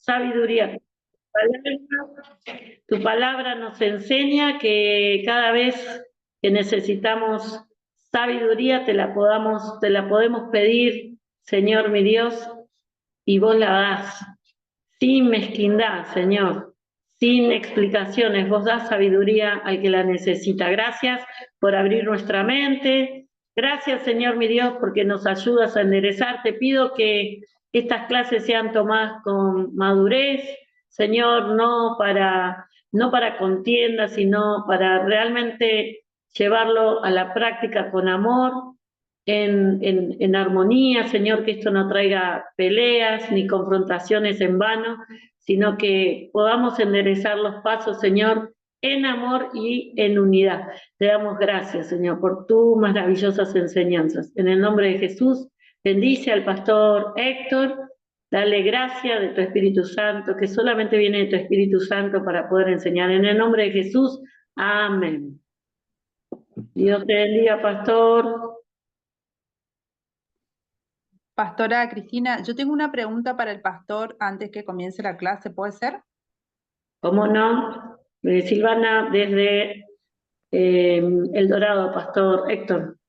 sabiduría. Tu palabra nos enseña que cada vez que necesitamos sabiduría te la podemos pedir, Señor mi Dios, y vos la das, sin mezquindad, Señor, sin explicaciones, vos das sabiduría al que la necesita. Gracias por abrir nuestra mente, gracias, Señor mi Dios, porque nos ayudas a enderezar. Te pido que estas clases sean tomadas con madurez, Señor, no para contienda, sino para realmente llevarlo a la práctica con amor, en armonía, Señor, que esto no traiga peleas ni confrontaciones en vano, sino que podamos enderezar los pasos, Señor, en amor y en unidad. Te damos gracias, Señor, por tus maravillosas enseñanzas. En el nombre de Jesús, bendice al pastor Héctor, dale gracia de tu Espíritu Santo, que solamente viene de tu Espíritu Santo para poder enseñar. En el nombre de Jesús, amén. Dios te bendiga, pastor. Pastora Cristina, yo tengo una pregunta para el pastor antes que comience la clase, ¿puede ser? ¿Cómo no? Silvana, desde El Dorado, pastor Héctor.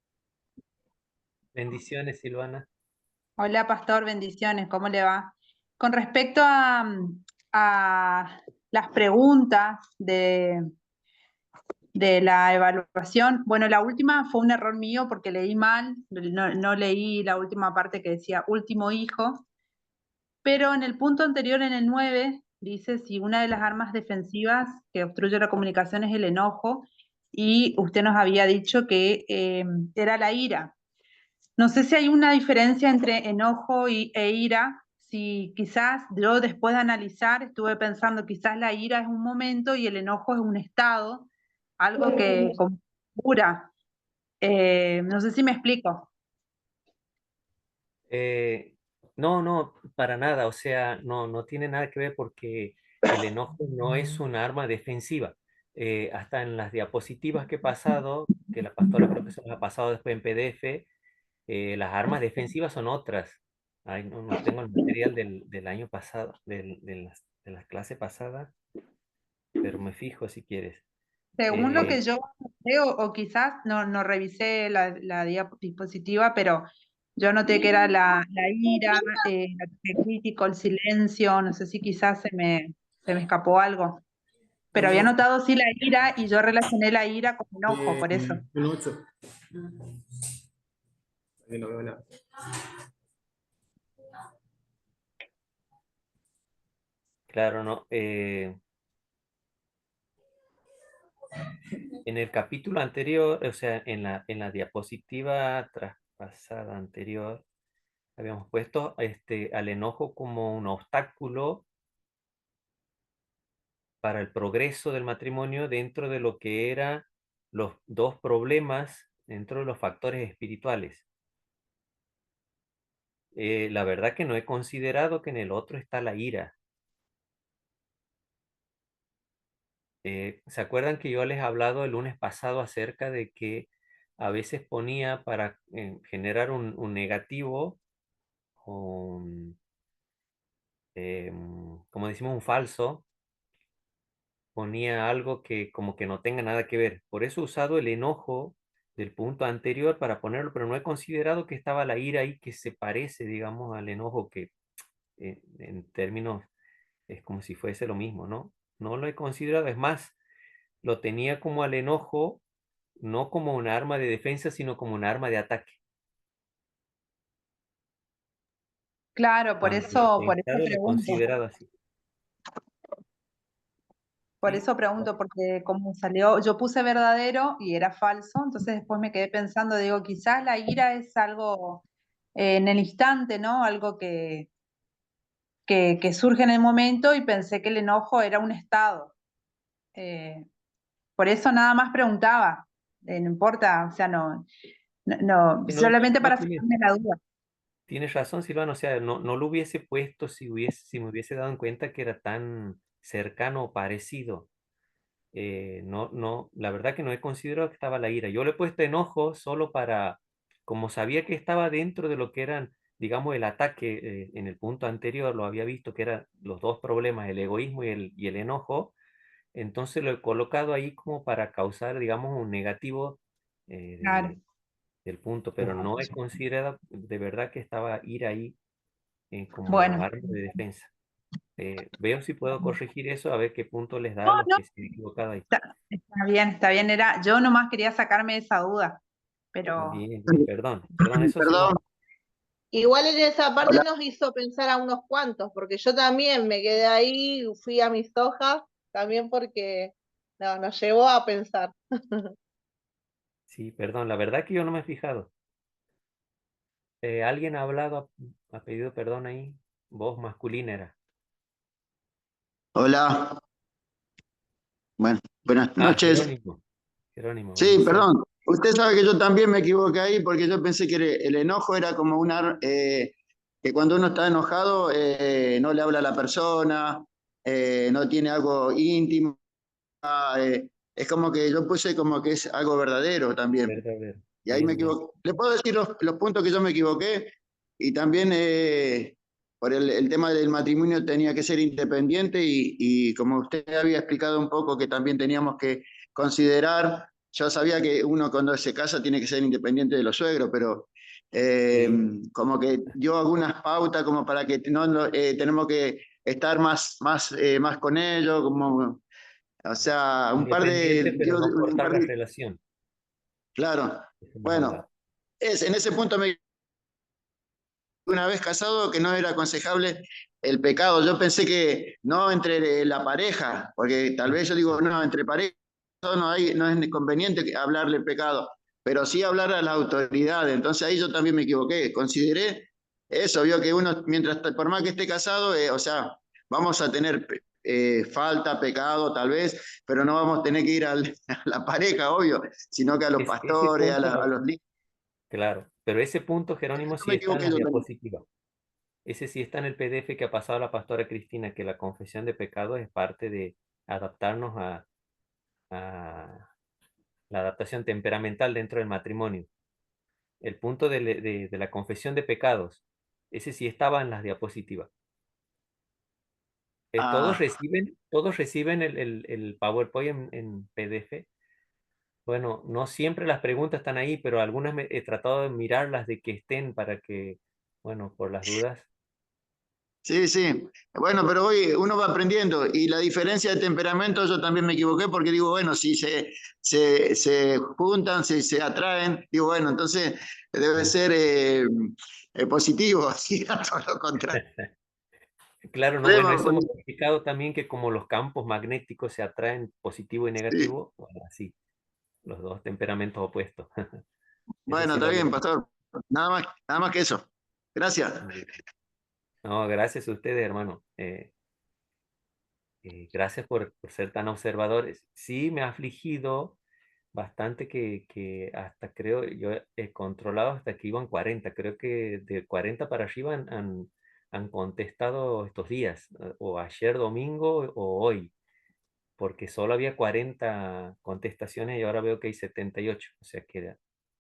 Bendiciones, Silvana. Hola, pastor, bendiciones, ¿cómo le va? Con respecto a las preguntas de la evaluación, bueno, la última fue un error mío porque leí mal, no leí la última parte que decía último hijo, pero en el punto anterior, en el 9, dice si una de las armas defensivas que obstruye la comunicación es el enojo, y usted nos había dicho que era la ira. No sé si hay una diferencia entre enojo e ira, si quizás yo después de analizar estuve pensando quizás la ira es un momento y el enojo es un estado, algo que configura. No sé si me explico. No, para nada, o sea, no tiene nada que ver porque el enojo no es un arma defensiva. Hasta en las diapositivas que he pasado, que la pastora creo que se las ha pasado después en PDF, las armas defensivas son otras. Ay, no tengo el material del año pasado, de las clases pasadas, pero me fijo si quieres. Según lo que yo veo, o quizás no revisé la diapositiva, pero yo noté que era la ira, el ataque crítico, el silencio, no sé si quizás se me escapó algo. Pero había notado sí la ira y yo relacioné la ira con enojo, por eso. Un 8. Ahí no veo nada. Claro, no. En el capítulo anterior, o sea, en la diapositiva traspasada anterior, habíamos puesto al enojo como un obstáculo para el progreso del matrimonio dentro de lo que eran los dos problemas dentro de los factores espirituales. La verdad que no he considerado que en el otro está la ira. ¿Se acuerdan que yo les he hablado el lunes pasado acerca de que a veces ponía para generar un negativo, un, como decimos, un falso, ponía algo que como que no tenga nada que ver? Por eso he usado el enojo del punto anterior para ponerlo, pero no he considerado que estaba la ira ahí que se parece, digamos, al enojo que en términos es como si fuese lo mismo, ¿no? No lo he considerado, es más, lo tenía como al enojo, no como un arma de defensa, sino como un arma de ataque. Claro, por Cuando eso, he por eso estado lo he pregunto. considerado así. Por Sí, eso pregunto, porque como salió, yo puse verdadero y era falso, entonces después me quedé pensando, digo, quizás la ira es algo en el instante, ¿no? Algo que surge en el momento, y pensé que el enojo era un estado. Eh, por eso nada más preguntaba, no importa, o sea, no, solamente no para tiene, sacarme la duda. tienes razón, Silvano, o sea, no lo hubiese puesto si me hubiese dado en cuenta que era tan cercano o parecido. La verdad que no he considerado que estaba la ira. Yo le he puesto enojo solo para, como sabía que estaba dentro de lo que eran digamos, el ataque en el punto anterior, lo había visto que eran los dos problemas, el egoísmo y el enojo, entonces lo he colocado ahí como para causar, digamos, un negativo Claro. del punto, pero no he considerado de verdad que estaba ir ahí como Bueno, arma de defensa. Veo si puedo corregir eso, a ver qué punto les da no, a los no, que se han equivocado ahí. está bien, yo nomás quería sacarme esa duda, pero Bien, bien, perdón, perdón, eso sí Perdón, no. Igual en esa parte hola. nos hizo pensar a unos cuantos, porque yo también me quedé ahí, fui a mis hojas, también porque no, nos llevó a pensar. Sí, perdón, la verdad que yo no me he fijado. ¿Alguien ha hablado, ha pedido perdón ahí? Voz masculina era. Hola, bueno, buenas Ah, noches. Jerónimo. Jerónimo, Sí, bendición. perdón. Usted sabe que yo también me equivoqué ahí porque yo pensé que el enojo era como que cuando uno está enojado no le habla a la persona, no tiene algo íntimo. Es como que yo puse como que es algo verdadero también. Verdadero. Y ahí me Bien, bien. equivoqué. Le puedo decir los puntos que yo me equivoqué y también por el tema del matrimonio tenía que ser independiente y como usted había explicado un poco que también teníamos que considerar, yo sabía que uno cuando se casa tiene que ser independiente de los suegros, pero Sí. como que dio algunas pautas como para que tenemos que estar más con ellos, como, o sea, Independiente, pero no un cortar par la de, relación. claro. Eso hemos hablado. Bueno, en ese punto me una vez casado que no era aconsejable el pecado. Yo pensé que no entre la pareja, porque tal vez yo digo, no, entre pareja no es conveniente hablarle pecado, pero sí hablar a las autoridades. Entonces ahí yo también me equivoqué. Consideré eso, vio que uno, por más que esté casado, o sea, vamos a tener falta, pecado, tal vez, pero no vamos a tener que ir a la pareja, obvio, sino que a los Ese pastores, a punto, los líderes. claro, pero ese punto, Jerónimo, Yo sí me está en equivoqué las yo también. diapositivas. Ese sí está en el PDF que ha pasado la pastora Cristina, que la confesión de pecados es parte de adaptarnos a la adaptación temperamental dentro del matrimonio. El punto de la confesión de pecados, ese sí estaba en las diapositivas. Ah, Todos reciben el PowerPoint en PDF. Bueno, no siempre las preguntas están ahí, pero algunas he tratado de mirarlas de que estén para que, bueno, por las dudas. sí, sí. Bueno, pero hoy uno va aprendiendo y la diferencia de temperamento yo también me equivoqué porque digo, bueno, si se juntan, se atraen, digo, bueno, entonces debe ser positivo, así a todo lo contrario. Claro, no, bueno, eso hemos explicado también que como los campos magnéticos se atraen positivo y Sí. negativo, bueno, así, los dos temperamentos opuestos. Eso Bueno, sí lo está había bien, explicado. pastor. Nada más que eso. Gracias. No, gracias a ustedes, hermano. Gracias por ser tan observadores. Sí, me ha afligido bastante que hasta creo, yo he controlado hasta que iban 40. Creo que de 40 para arriba han contestado estos días, o ayer domingo o hoy, porque solo había 40 contestaciones y ahora veo que hay 78. O sea que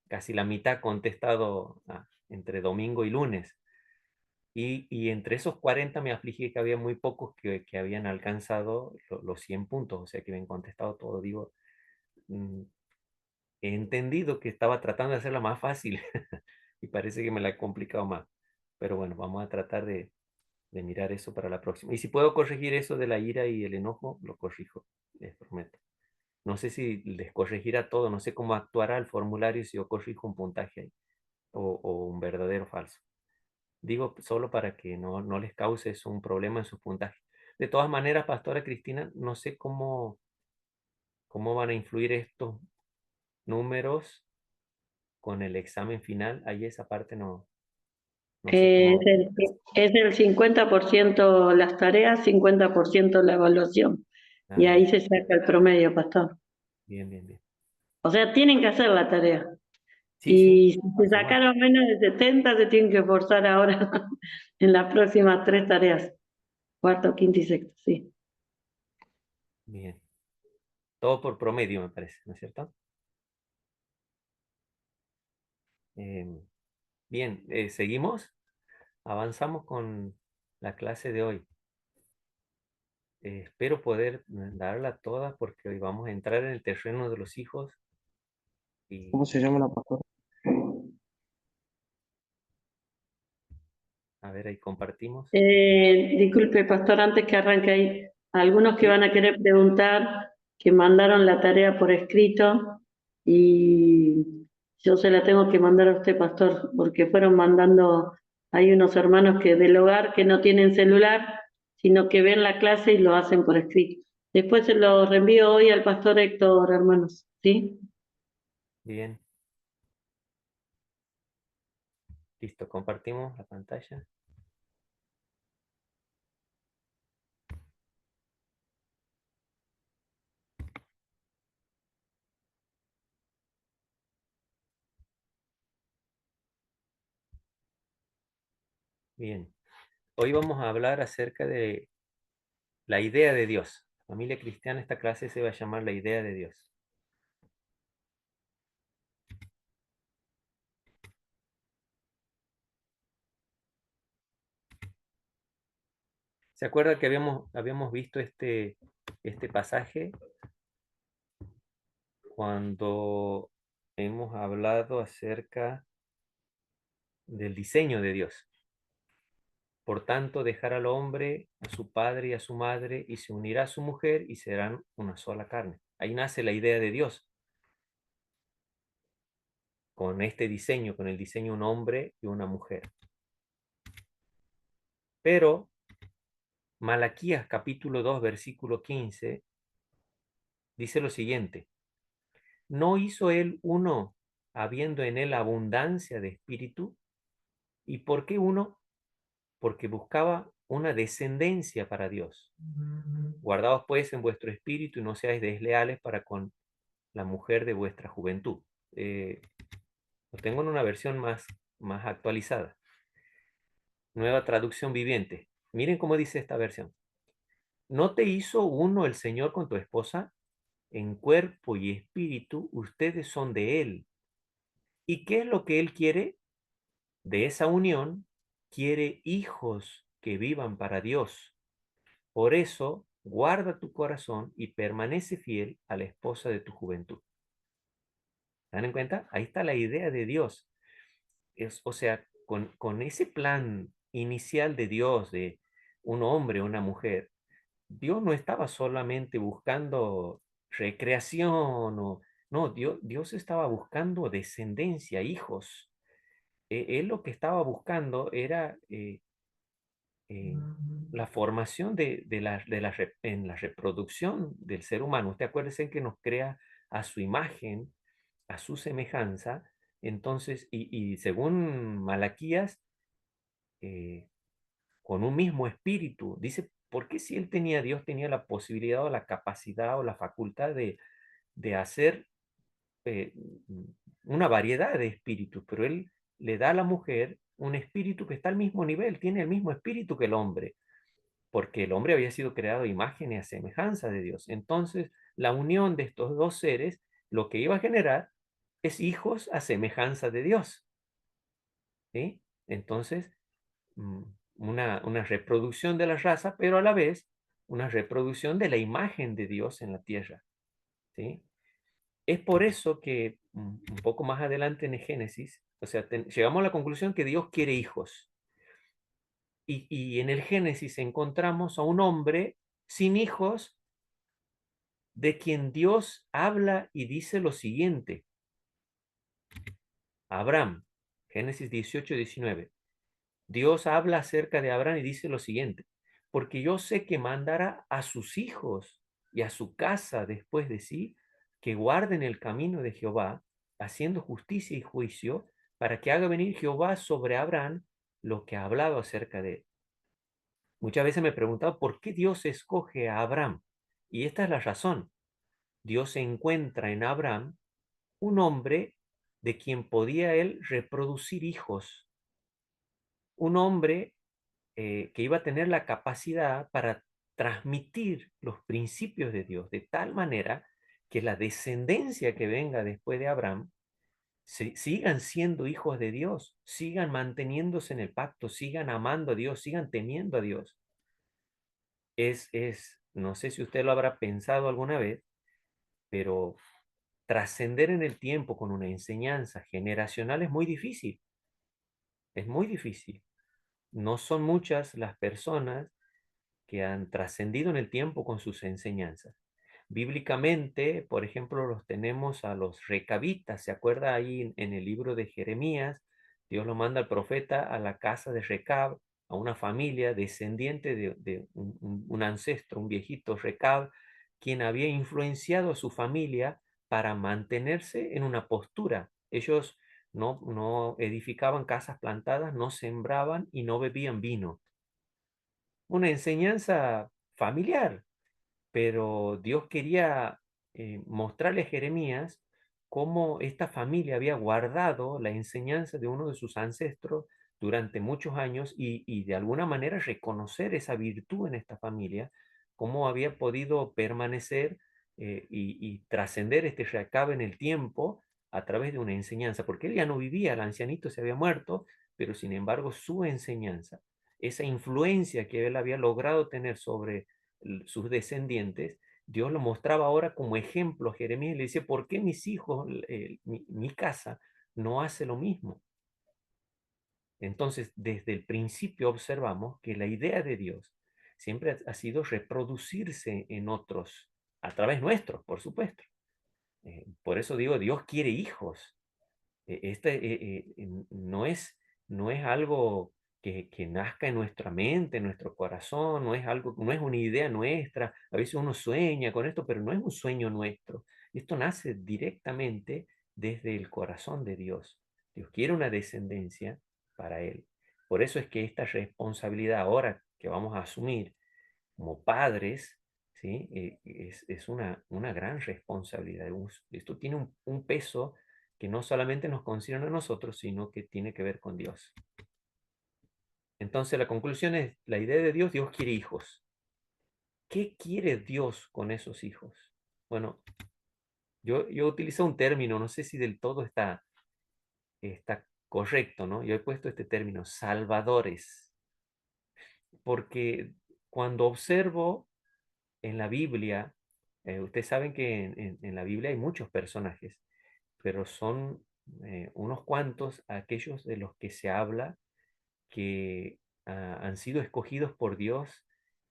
casi la mitad contestado entre domingo y lunes. Y entre esos 40 me afligí que había muy pocos que habían alcanzado los 100 puntos, o sea que habían contestado todo. Digo, mm, he entendido que estaba tratando de hacerla más fácil y parece que me la he complicado más. Pero bueno, vamos a tratar de mirar eso para la próxima. Y si puedo corregir eso de la ira y el enojo, lo corrijo, les prometo. No sé si les corregirá todo, no sé cómo actuará el formulario si yo corrijo un puntaje ahí, o un verdadero o falso. Digo solo para que no les cause eso un problema en su puntaje. De todas maneras, Pastora Cristina, no sé cómo van a influir estos números con el examen final. Ahí esa parte no sé cómo Es va a el, ser. es el 50% las tareas, 50% la evaluación. Y Ah, ahí se saca el promedio, pastor. bien, bien, bien. O sea, tienen que hacer la tarea. Sí, sí, Y si se eso va. sacaron menos de 70, se tienen que esforzar ahora en las próximas 3 tareas. Cuarto, quinto y sexto, sí. Bien. Todo por promedio, me parece, ¿no es cierto? Bien, ¿seguimos? avanzamos con la clase de hoy. Espero poder darla toda porque hoy vamos a entrar en el terreno de los hijos. Y ¿Cómo se llama la pastora? a ver, ahí compartimos. Disculpe, pastor, antes que arranque, hay algunos que Sí. van a querer preguntar, que mandaron la tarea por escrito y yo se la tengo que mandar a usted, pastor, porque fueron mandando, hay unos hermanos que del hogar que no tienen celular, sino que ven la clase y lo hacen por escrito. Después se lo reenvío hoy al pastor Héctor, hermanos, ¿sí? Bien. Listo, compartimos la pantalla. Bien. Hoy vamos a hablar acerca de la idea de Dios. Familia cristiana, esta clase se va a llamar la idea de Dios. ¿Se acuerda que habíamos visto este pasaje cuando hemos hablado acerca del diseño de Dios? Por tanto, dejará al hombre, a su padre y a su madre, y se unirá a su mujer, y serán una sola carne. Ahí nace la idea de Dios. Con este diseño, con el diseño de un hombre y una mujer. Pero Malaquías capítulo 2, versículo 15, dice lo siguiente: ¿no hizo él uno habiendo en él abundancia de espíritu? ¿Y por qué uno? Porque buscaba una descendencia para Dios. Guardaos pues en vuestro espíritu y no seáis desleales para con la mujer de vuestra juventud. Lo tengo en una versión más actualizada. Nueva traducción viviente. Miren cómo dice esta versión. ¿No te hizo uno el Señor con tu esposa? En cuerpo y espíritu ustedes son de Él. ¿Y qué es lo que Él quiere? De esa unión quiere hijos que vivan para Dios. Por eso, guarda tu corazón y permanece fiel a la esposa de tu juventud. ¿Se dan en cuenta? Ahí está la idea de Dios. O sea, con ese plan inicial de Dios, de un hombre, una mujer, Dios no estaba solamente buscando recreación, no, Dios estaba buscando descendencia, hijos. Él lo que estaba buscando era la formación en la reproducción del ser humano. Usted acuérdese que nos crea a su imagen, a su semejanza. Entonces, y según Malaquías, eh, con un mismo espíritu. Dice, ¿por qué si él tenía, Dios tenía la posibilidad o la capacidad o la facultad de hacer eh, una variedad de espíritus? Pero él le da a la mujer un espíritu que está al mismo nivel, tiene el mismo espíritu que el hombre, porque el hombre había sido creado a imagen y a semejanza de Dios. Entonces, la unión de estos dos seres, lo que iba a generar es hijos a semejanza de Dios. ¿Sí? Entonces, una reproducción de la raza, pero a la vez una reproducción de la imagen de Dios en la tierra. ¿Sí? Es por eso que un poco más adelante en el Génesis, o sea, llegamos a la conclusión que Dios quiere hijos. Y en el Génesis encontramos a un hombre sin hijos de quien Dios habla y dice lo siguiente. Abraham, Génesis 18-19. Dios habla acerca de Abraham y dice lo siguiente: porque yo sé que mandará a sus hijos y a su casa después de sí, que guarden el camino de Jehová, haciendo justicia y juicio, para que haga venir Jehová sobre Abraham lo que ha hablado acerca de él. Muchas veces me he preguntado por qué Dios escoge a Abraham. Y esta es la razón. Dios encuentra en Abraham un hombre de quien podía él reproducir hijos. Un hombre que iba a tener la capacidad para transmitir los principios de Dios de tal manera que la descendencia que venga después de Abraham sigan siendo hijos de Dios, sigan manteniéndose en el pacto, sigan amando a Dios, sigan temiendo a Dios. No sé si usted lo habrá pensado alguna vez, pero trascender en el tiempo con una enseñanza generacional es muy difícil, es muy difícil. No son muchas las personas que han trascendido en el tiempo con sus enseñanzas. Bíblicamente, por ejemplo, los tenemos a los recabitas. ¿Se acuerda ahí en el libro de Jeremías? Dios lo manda al profeta a la casa de Recab, a una familia descendiente de un ancestro, un viejito Recab, quien había influenciado a su familia para mantenerse en una postura. Ellos no edificaban casas plantadas, no sembraban y no bebían vino. Una enseñanza familiar, pero Dios quería mostrarle a Jeremías cómo esta familia había guardado la enseñanza de uno de sus ancestros durante muchos años y de alguna manera reconocer esa virtud en esta familia, cómo había podido permanecer y trascender este Recabe en el tiempo a través de una enseñanza, porque él ya no vivía, el ancianito se había muerto, pero sin embargo su enseñanza, esa influencia que él había logrado tener sobre sus descendientes, Dios lo mostraba ahora como ejemplo a Jeremías y le dice, ¿por qué mis hijos, mi casa, no hace lo mismo? Entonces, desde el principio observamos que la idea de Dios siempre ha sido reproducirse en otros, a través nuestros, por supuesto. Por eso digo, Dios quiere hijos. No es algo que nazca en nuestra mente, en nuestro corazón, no es una idea nuestra. A veces uno sueña con esto, pero no es un sueño nuestro. Esto nace directamente desde el corazón de Dios. Dios quiere una descendencia para Él. Por eso es que esta responsabilidad ahora que vamos a asumir como padres, ¿sí? Es una gran responsabilidad. Esto tiene un peso que no solamente nos concierne a nosotros, sino que tiene que ver con Dios. Entonces la conclusión es, la idea de Dios, Dios quiere hijos. ¿Qué quiere Dios con esos hijos? Bueno, yo utilizo un término, no sé si del todo está correcto, ¿no? Yo he puesto este término, salvadores, porque cuando observo en la Biblia, ustedes saben que en la Biblia hay muchos personajes, pero son unos cuantos aquellos de los que se habla que han sido escogidos por Dios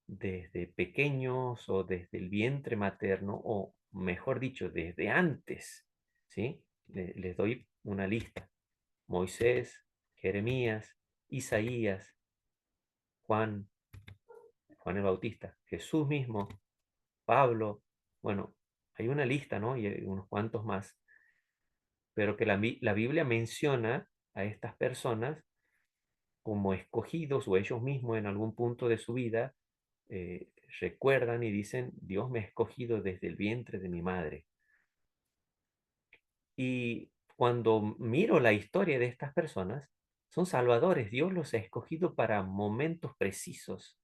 desde pequeños o desde el vientre materno, o mejor dicho, desde antes, ¿sí? Les doy una lista. Moisés, Jeremías, Isaías, Juan el Bautista, Jesús mismo, Pablo, bueno, hay una lista, ¿no? Y hay unos cuantos más, pero que la Biblia menciona a estas personas como escogidos o ellos mismos en algún punto de su vida eh, recuerdan y dicen, Dios me ha escogido desde el vientre de mi madre. Y cuando miro la historia de estas personas, son salvadores. Dios los ha escogido para momentos precisos,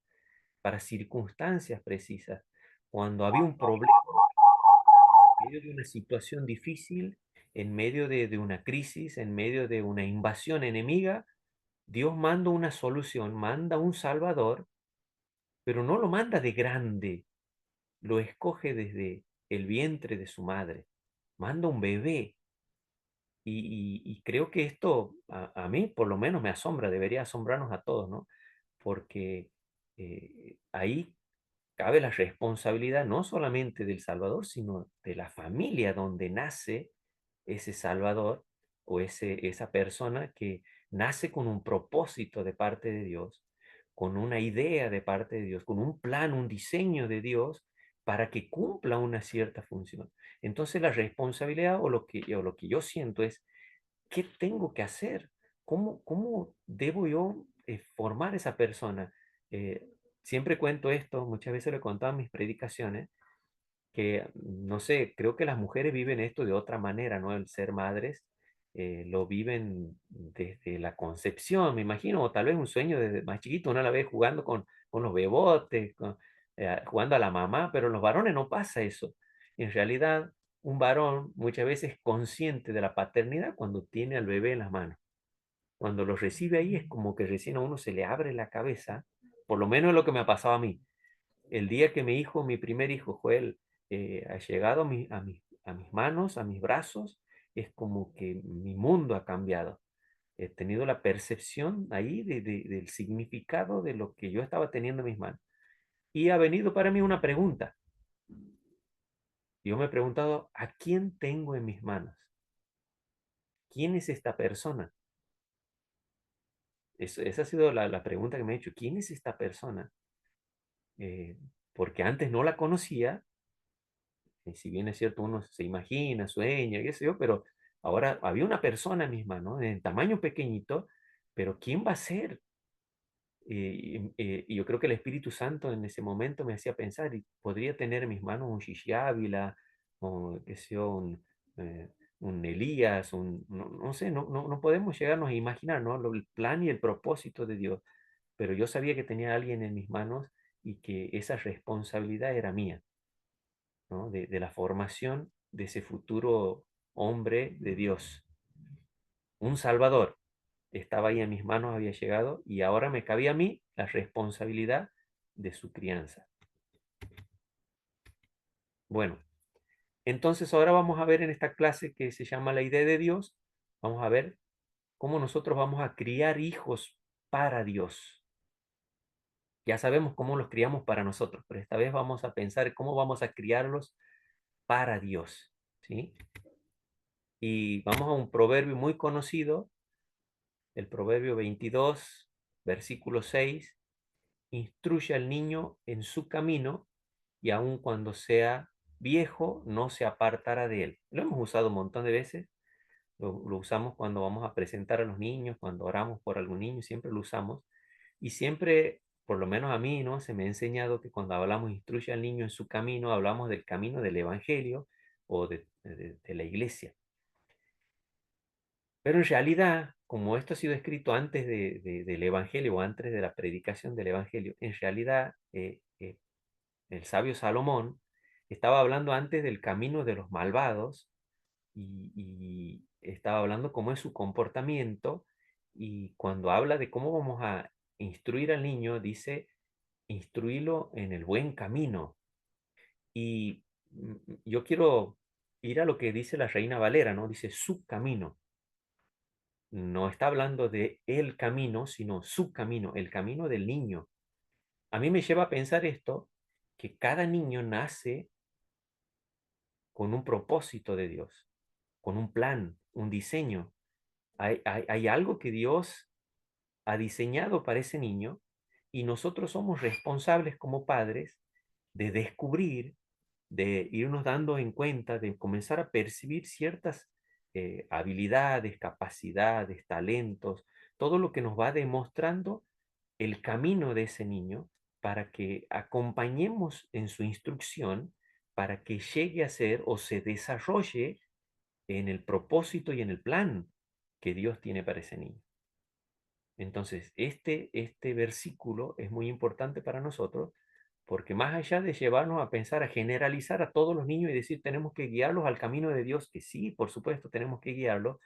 para circunstancias precisas. Cuando había un problema, en medio de una situación difícil, en medio de una crisis, en medio de una invasión enemiga, Dios manda una solución, manda un salvador, pero no lo manda de grande, lo escoge desde el vientre de su madre, manda un bebé. Y creo que esto a mí por lo menos me asombra, debería asombrarnos a todos, ¿no? Porque ahí cabe la responsabilidad no solamente del Salvador, sino de la familia donde nace ese Salvador o esa persona que nace con un propósito de parte de Dios, con una idea de parte de Dios, con un plan, un diseño de Dios para que cumpla una cierta función. Entonces la responsabilidad o lo que yo siento es, ¿qué tengo que hacer? ¿Cómo debo yo formar esa persona? Eh, Siempre cuento esto, muchas veces lo he contado en mis predicaciones, que no sé, creo que las mujeres viven esto de otra manera, ¿no? El ser madres lo viven desde la concepción, me imagino, o tal vez un sueño desde más chiquito, uno la ve jugando con los bebotes, jugando a la mamá, pero en los varones no pasa eso. En realidad, un varón muchas veces consciente de la paternidad cuando tiene al bebé en las manos. Cuando lo recibe ahí es como que recién a uno se le abre la cabeza, por lo menos es lo que me ha pasado a mí. El día que mi primer hijo, Joel, ha llegado a mis manos, a mis brazos, es como que mi mundo ha cambiado. He tenido la percepción ahí del significado de lo que yo estaba teniendo en mis manos. Y ha venido para mí una pregunta. Yo me he preguntado, ¿a quién tengo en mis manos? ¿Quién es esta persona? Esa ha sido la pregunta que me he hecho. ¿Quién es esta persona? Porque antes no la conocía. Si bien es cierto, uno se imagina, sueña, qué sé yo, pero ahora había una persona en mis manos, en tamaño pequeñito, pero ¿quién va a ser? Y yo creo que el Espíritu Santo en ese momento me hacía pensar, y podría tener en mis manos un Shishi Ávila, o qué sé yo, un Elías, no sé, no podemos llegarnos a imaginar, ¿no? El plan y el propósito de Dios, pero yo sabía que tenía a alguien en mis manos y que esa responsabilidad era mía, ¿no? De la formación de ese futuro hombre de Dios, un Salvador estaba ahí en mis manos, había llegado, y ahora me cabía a mí la responsabilidad de su crianza. Bueno, entonces ahora vamos a ver en esta clase que se llama La idea de Dios, vamos a ver cómo nosotros vamos a criar hijos para Dios. Ya sabemos cómo los criamos para nosotros, pero esta vez vamos a pensar cómo vamos a criarlos para Dios, ¿sí? Y vamos a un proverbio muy conocido, el proverbio 22, versículo 6. Instruye al niño en su camino y aun cuando sea viejo no se apartará de él. Lo hemos usado un montón de veces, lo usamos cuando vamos a presentar a los niños, cuando oramos por algún niño, siempre lo usamos. Y siempre, por lo menos a mí, ¿no? Se me ha enseñado que cuando hablamos instruye al niño en su camino, hablamos del camino del Evangelio o de la iglesia. Pero en realidad, como esto ha sido escrito antes del Evangelio o antes de la predicación del Evangelio, en realidad el sabio Salomón estaba hablando antes del camino de los malvados y estaba hablando cómo es su comportamiento, y cuando habla de cómo vamos a instruir al niño, dice, instruirlo en el buen camino. Y yo quiero ir a lo que dice la Reina Valera, ¿no? Dice su camino. No está hablando de el camino, sino su camino, el camino del niño. A mí me lleva a pensar esto, que cada niño nace con un propósito de Dios, con un plan, un diseño. Hay algo que Dios ha diseñado para ese niño y nosotros somos responsables como padres de descubrir, de irnos dando en cuenta, de comenzar a percibir ciertas habilidades, capacidades, talentos, todo lo que nos va demostrando el camino de ese niño para que acompañemos en su instrucción, para que llegue a ser o se desarrolle en el propósito y en el plan que Dios tiene para ese niño. Entonces, este versículo es muy importante para nosotros, porque más allá de llevarnos a pensar, a generalizar a todos los niños y decir tenemos que guiarlos al camino de Dios, que sí, por supuesto tenemos que guiarlos,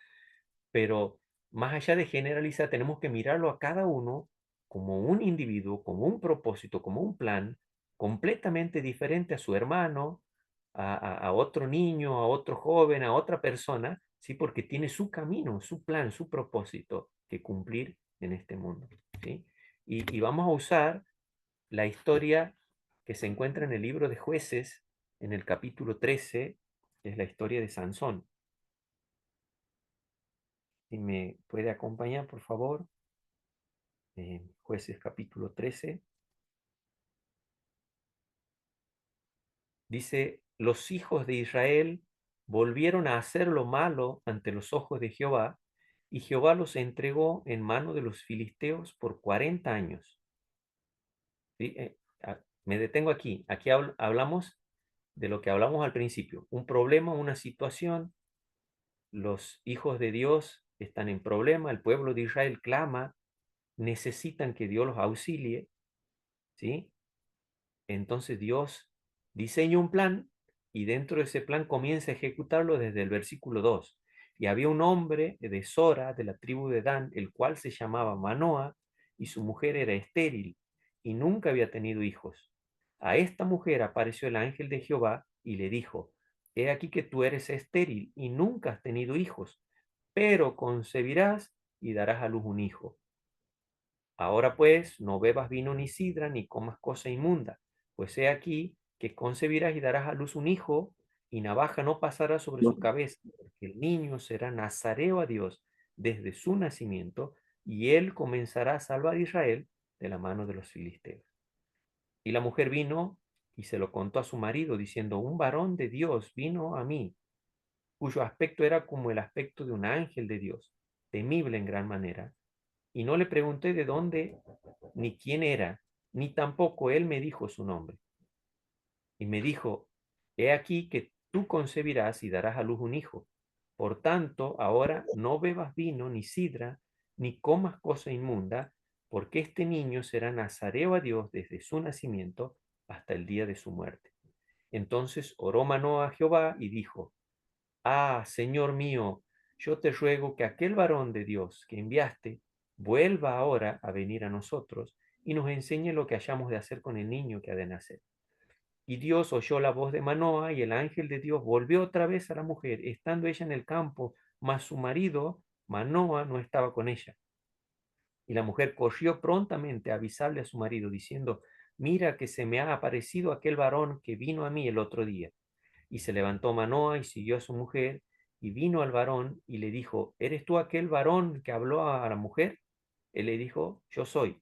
pero más allá de generalizar, tenemos que mirarlo a cada uno como un individuo, como un propósito, como un plan completamente diferente a su hermano, a otro niño, a otro joven, a otra persona, ¿sí? Porque tiene su camino, su plan, su propósito que cumplir en este mundo, ¿sí? Y vamos a usar la historia que se encuentra en el libro de Jueces, en el capítulo 13, que es la historia de Sansón. Si me puede acompañar, por favor. Jueces capítulo 13. Dice, los hijos de Israel volvieron a hacer lo malo ante los ojos de Jehová, y Jehová los entregó en mano de los filisteos por 40 años. ¿Sí? Me detengo aquí. Aquí hablamos de lo que hablamos al principio. Un problema, una situación. Los hijos de Dios están en problema. El pueblo de Israel clama. Necesitan que Dios los auxilie. ¿Sí? Entonces Dios diseña un plan y dentro de ese plan comienza a ejecutarlo desde el versículo 2. Y había un hombre de Sora, de la tribu de Dan, el cual se llamaba Manoa, y su mujer era estéril, y nunca había tenido hijos. A esta mujer apareció el ángel de Jehová y le dijo, he aquí que tú eres estéril y nunca has tenido hijos, pero concebirás y darás a luz un hijo. Ahora pues, no bebas vino ni sidra, ni comas cosa inmunda, pues he aquí que concebirás y darás a luz un hijo, y navaja no pasará sobre su cabeza, porque el niño será nazareo a Dios desde su nacimiento, y él comenzará a salvar a Israel de la mano de los filisteos. Y la mujer vino y se lo contó a su marido, diciendo, un varón de Dios vino a mí, cuyo aspecto era como el aspecto de un ángel de Dios, temible en gran manera. Y no le pregunté de dónde ni quién era, ni tampoco él me dijo su nombre. Y me dijo, he aquí que tú concebirás y darás a luz un hijo. Por tanto, ahora no bebas vino ni sidra, ni comas cosa inmunda, porque este niño será nazareo a Dios desde su nacimiento hasta el día de su muerte. Entonces oró Manoa a Jehová y dijo, ah, Señor mío, yo te ruego que aquel varón de Dios que enviaste vuelva ahora a venir a nosotros y nos enseñe lo que hayamos de hacer con el niño que ha de nacer. Y Dios oyó la voz de Manoa, y el ángel de Dios volvió otra vez a la mujer, estando ella en el campo, mas su marido, Manoa, no estaba con ella. Y la mujer corrió prontamente a avisarle a su marido, diciendo, mira que se me ha aparecido aquel varón que vino a mí el otro día. Y se levantó Manoa y siguió a su mujer, y vino al varón y le dijo, ¿eres tú aquel varón que habló a la mujer? Él le dijo, yo soy.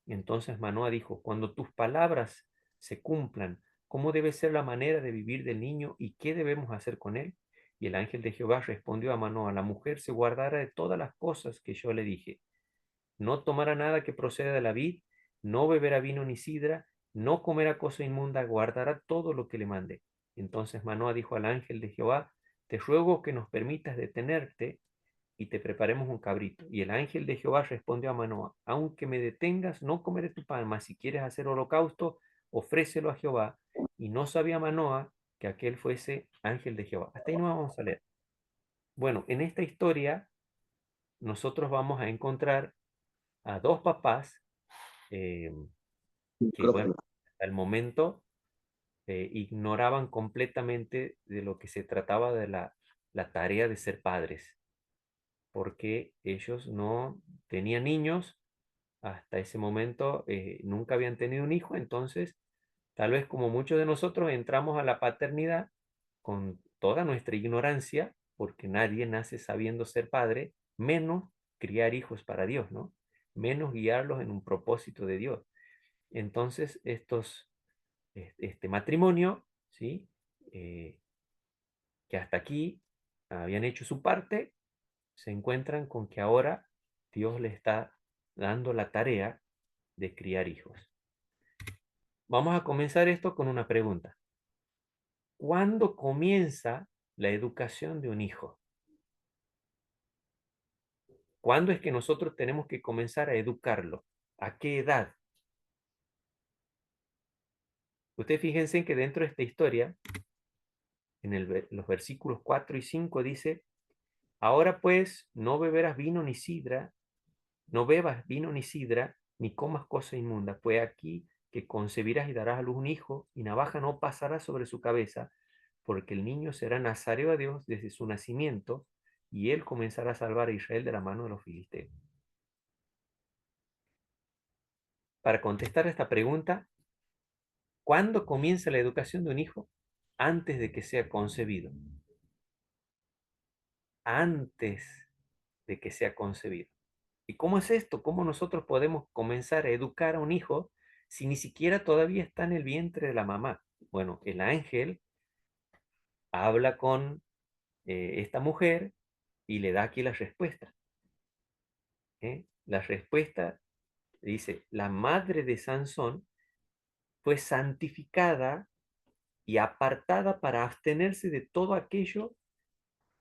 Y entonces Manoa dijo, cuando tus palabras se cumplan, ¿cómo debe ser la manera de vivir del niño y qué debemos hacer con él? Y el ángel de Jehová respondió a Manoa, la mujer se guardará de todas las cosas que yo le dije. No tomará nada que proceda de la vid, no beberá vino ni sidra, no comerá cosa inmunda, guardará todo lo que le mande. Entonces Manoa dijo al ángel de Jehová, te ruego que nos permitas detenerte y te preparemos un cabrito. Y el ángel de Jehová respondió a Manoa, aunque me detengas, no comeré tu pan, mas si quieres hacer holocausto, ofrécelo a Jehová. Y no sabía Manoa que aquel fuese ángel de Jehová. Hasta ahí no vamos a leer. Bueno, en esta historia nosotros vamos a encontrar a dos papás que, bueno, al momento ignoraban completamente de lo que se trataba de la tarea de ser padres, porque ellos no tenían niños, hasta ese momento nunca habían tenido un hijo, entonces tal vez como muchos de nosotros entramos a la paternidad con toda nuestra ignorancia, porque nadie nace sabiendo ser padre, menos criar hijos para Dios, ¿no? Menos guiarlos en un propósito de Dios. Entonces, este matrimonio, ¿sí? Que hasta aquí habían hecho su parte, se encuentran con que ahora Dios les está dando la tarea de criar hijos. Vamos a comenzar esto con una pregunta. ¿Cuándo comienza la educación de un hijo? ¿Cuándo es que nosotros tenemos que comenzar a educarlo? ¿A qué edad? Ustedes fíjense que dentro de esta historia, en los versículos 4 y 5 dice, ahora pues no beberás vino ni sidra, no bebas vino ni sidra, ni comas cosa inmunda, pues aquí que concebirás y darás a luz un hijo, y navaja no pasará sobre su cabeza, porque el niño será nazareo a Dios desde su nacimiento, y él comenzará a salvar a Israel de la mano de los filisteos. Para contestar a esta pregunta, ¿cuándo comienza la educación de un hijo? Antes de que sea concebido. Antes de que sea concebido. ¿Y cómo es esto? ¿Cómo nosotros podemos comenzar a educar a un hijo si ni siquiera todavía está en el vientre de la mamá? Bueno, el ángel habla con esta mujer y le da aquí la respuesta. La respuesta dice, la madre de Sansón fue santificada y apartada para abstenerse de todo aquello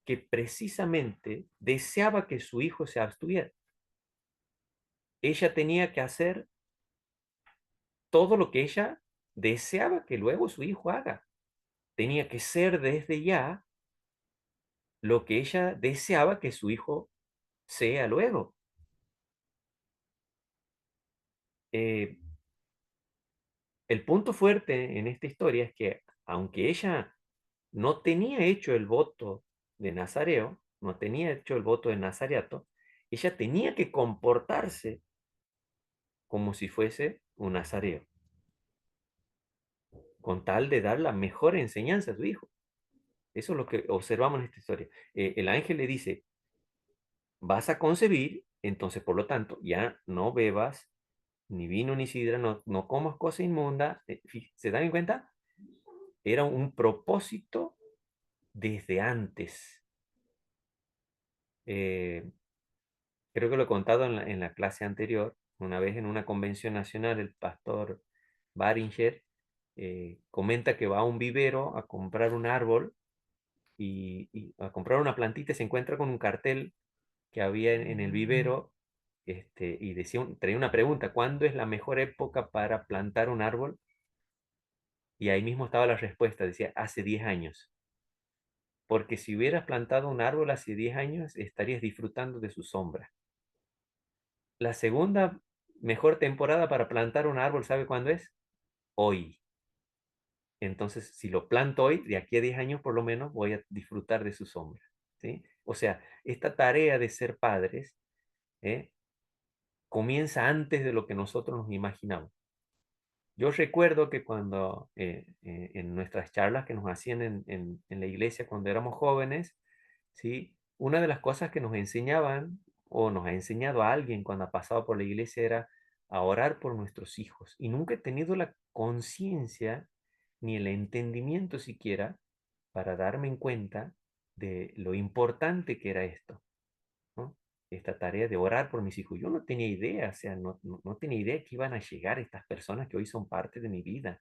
que precisamente deseaba que su hijo se abstuviera. Ella tenía que hacer todo lo que ella deseaba que luego su hijo haga. tenía que ser desde ya lo que ella deseaba que su hijo sea luego. Eh, el punto fuerte en esta historia es que aunque ella no tenía hecho el voto de nazareo, no tenía hecho el voto de nazareato, ella tenía que comportarse como si fuese un nazareo, con tal de dar la mejor enseñanza a su hijo. Eso es lo que observamos en esta historia. El ángel le dice, vas a concebir, entonces por lo tanto ya no bebas ni vino ni sidra, no comas cosa inmunda. ¿Se dan cuenta? Era un propósito desde antes. Eh, Creo que lo he contado en la clase anterior. Una vez en una convención nacional, el pastor Baringer comenta que va a un vivero a comprar un árbol y a comprar una plantita y se encuentra con un cartel que había en el vivero y decía, traía una pregunta, ¿cuándo es la mejor época para plantar un árbol? Y ahí mismo estaba la respuesta, decía, hace 10 años. Porque si hubieras plantado un árbol hace 10 años, estarías disfrutando de su sombra. La segunda mejor temporada para plantar un árbol, ¿sabe cuándo es? Hoy. Entonces, si lo planto hoy, de aquí a 10 años por lo menos voy a disfrutar de su sombra. ¿Sí? O sea, esta tarea de ser padres ¿eh? Comienza antes de lo que nosotros nos imaginamos. Yo recuerdo que cuando en nuestras charlas que nos hacían en la iglesia cuando éramos jóvenes, ¿sí? Una de las cosas que nos enseñaban o nos ha enseñado a alguien cuando ha pasado por la iglesia era a orar por nuestros hijos. Y nunca he tenido la conciencia ni el entendimiento siquiera para darme en cuenta de lo importante que era esto, ¿no? Esta tarea de orar por mis hijos. Yo no tenía idea, o sea, no tenía idea que iban a llegar estas personas que hoy son parte de mi vida.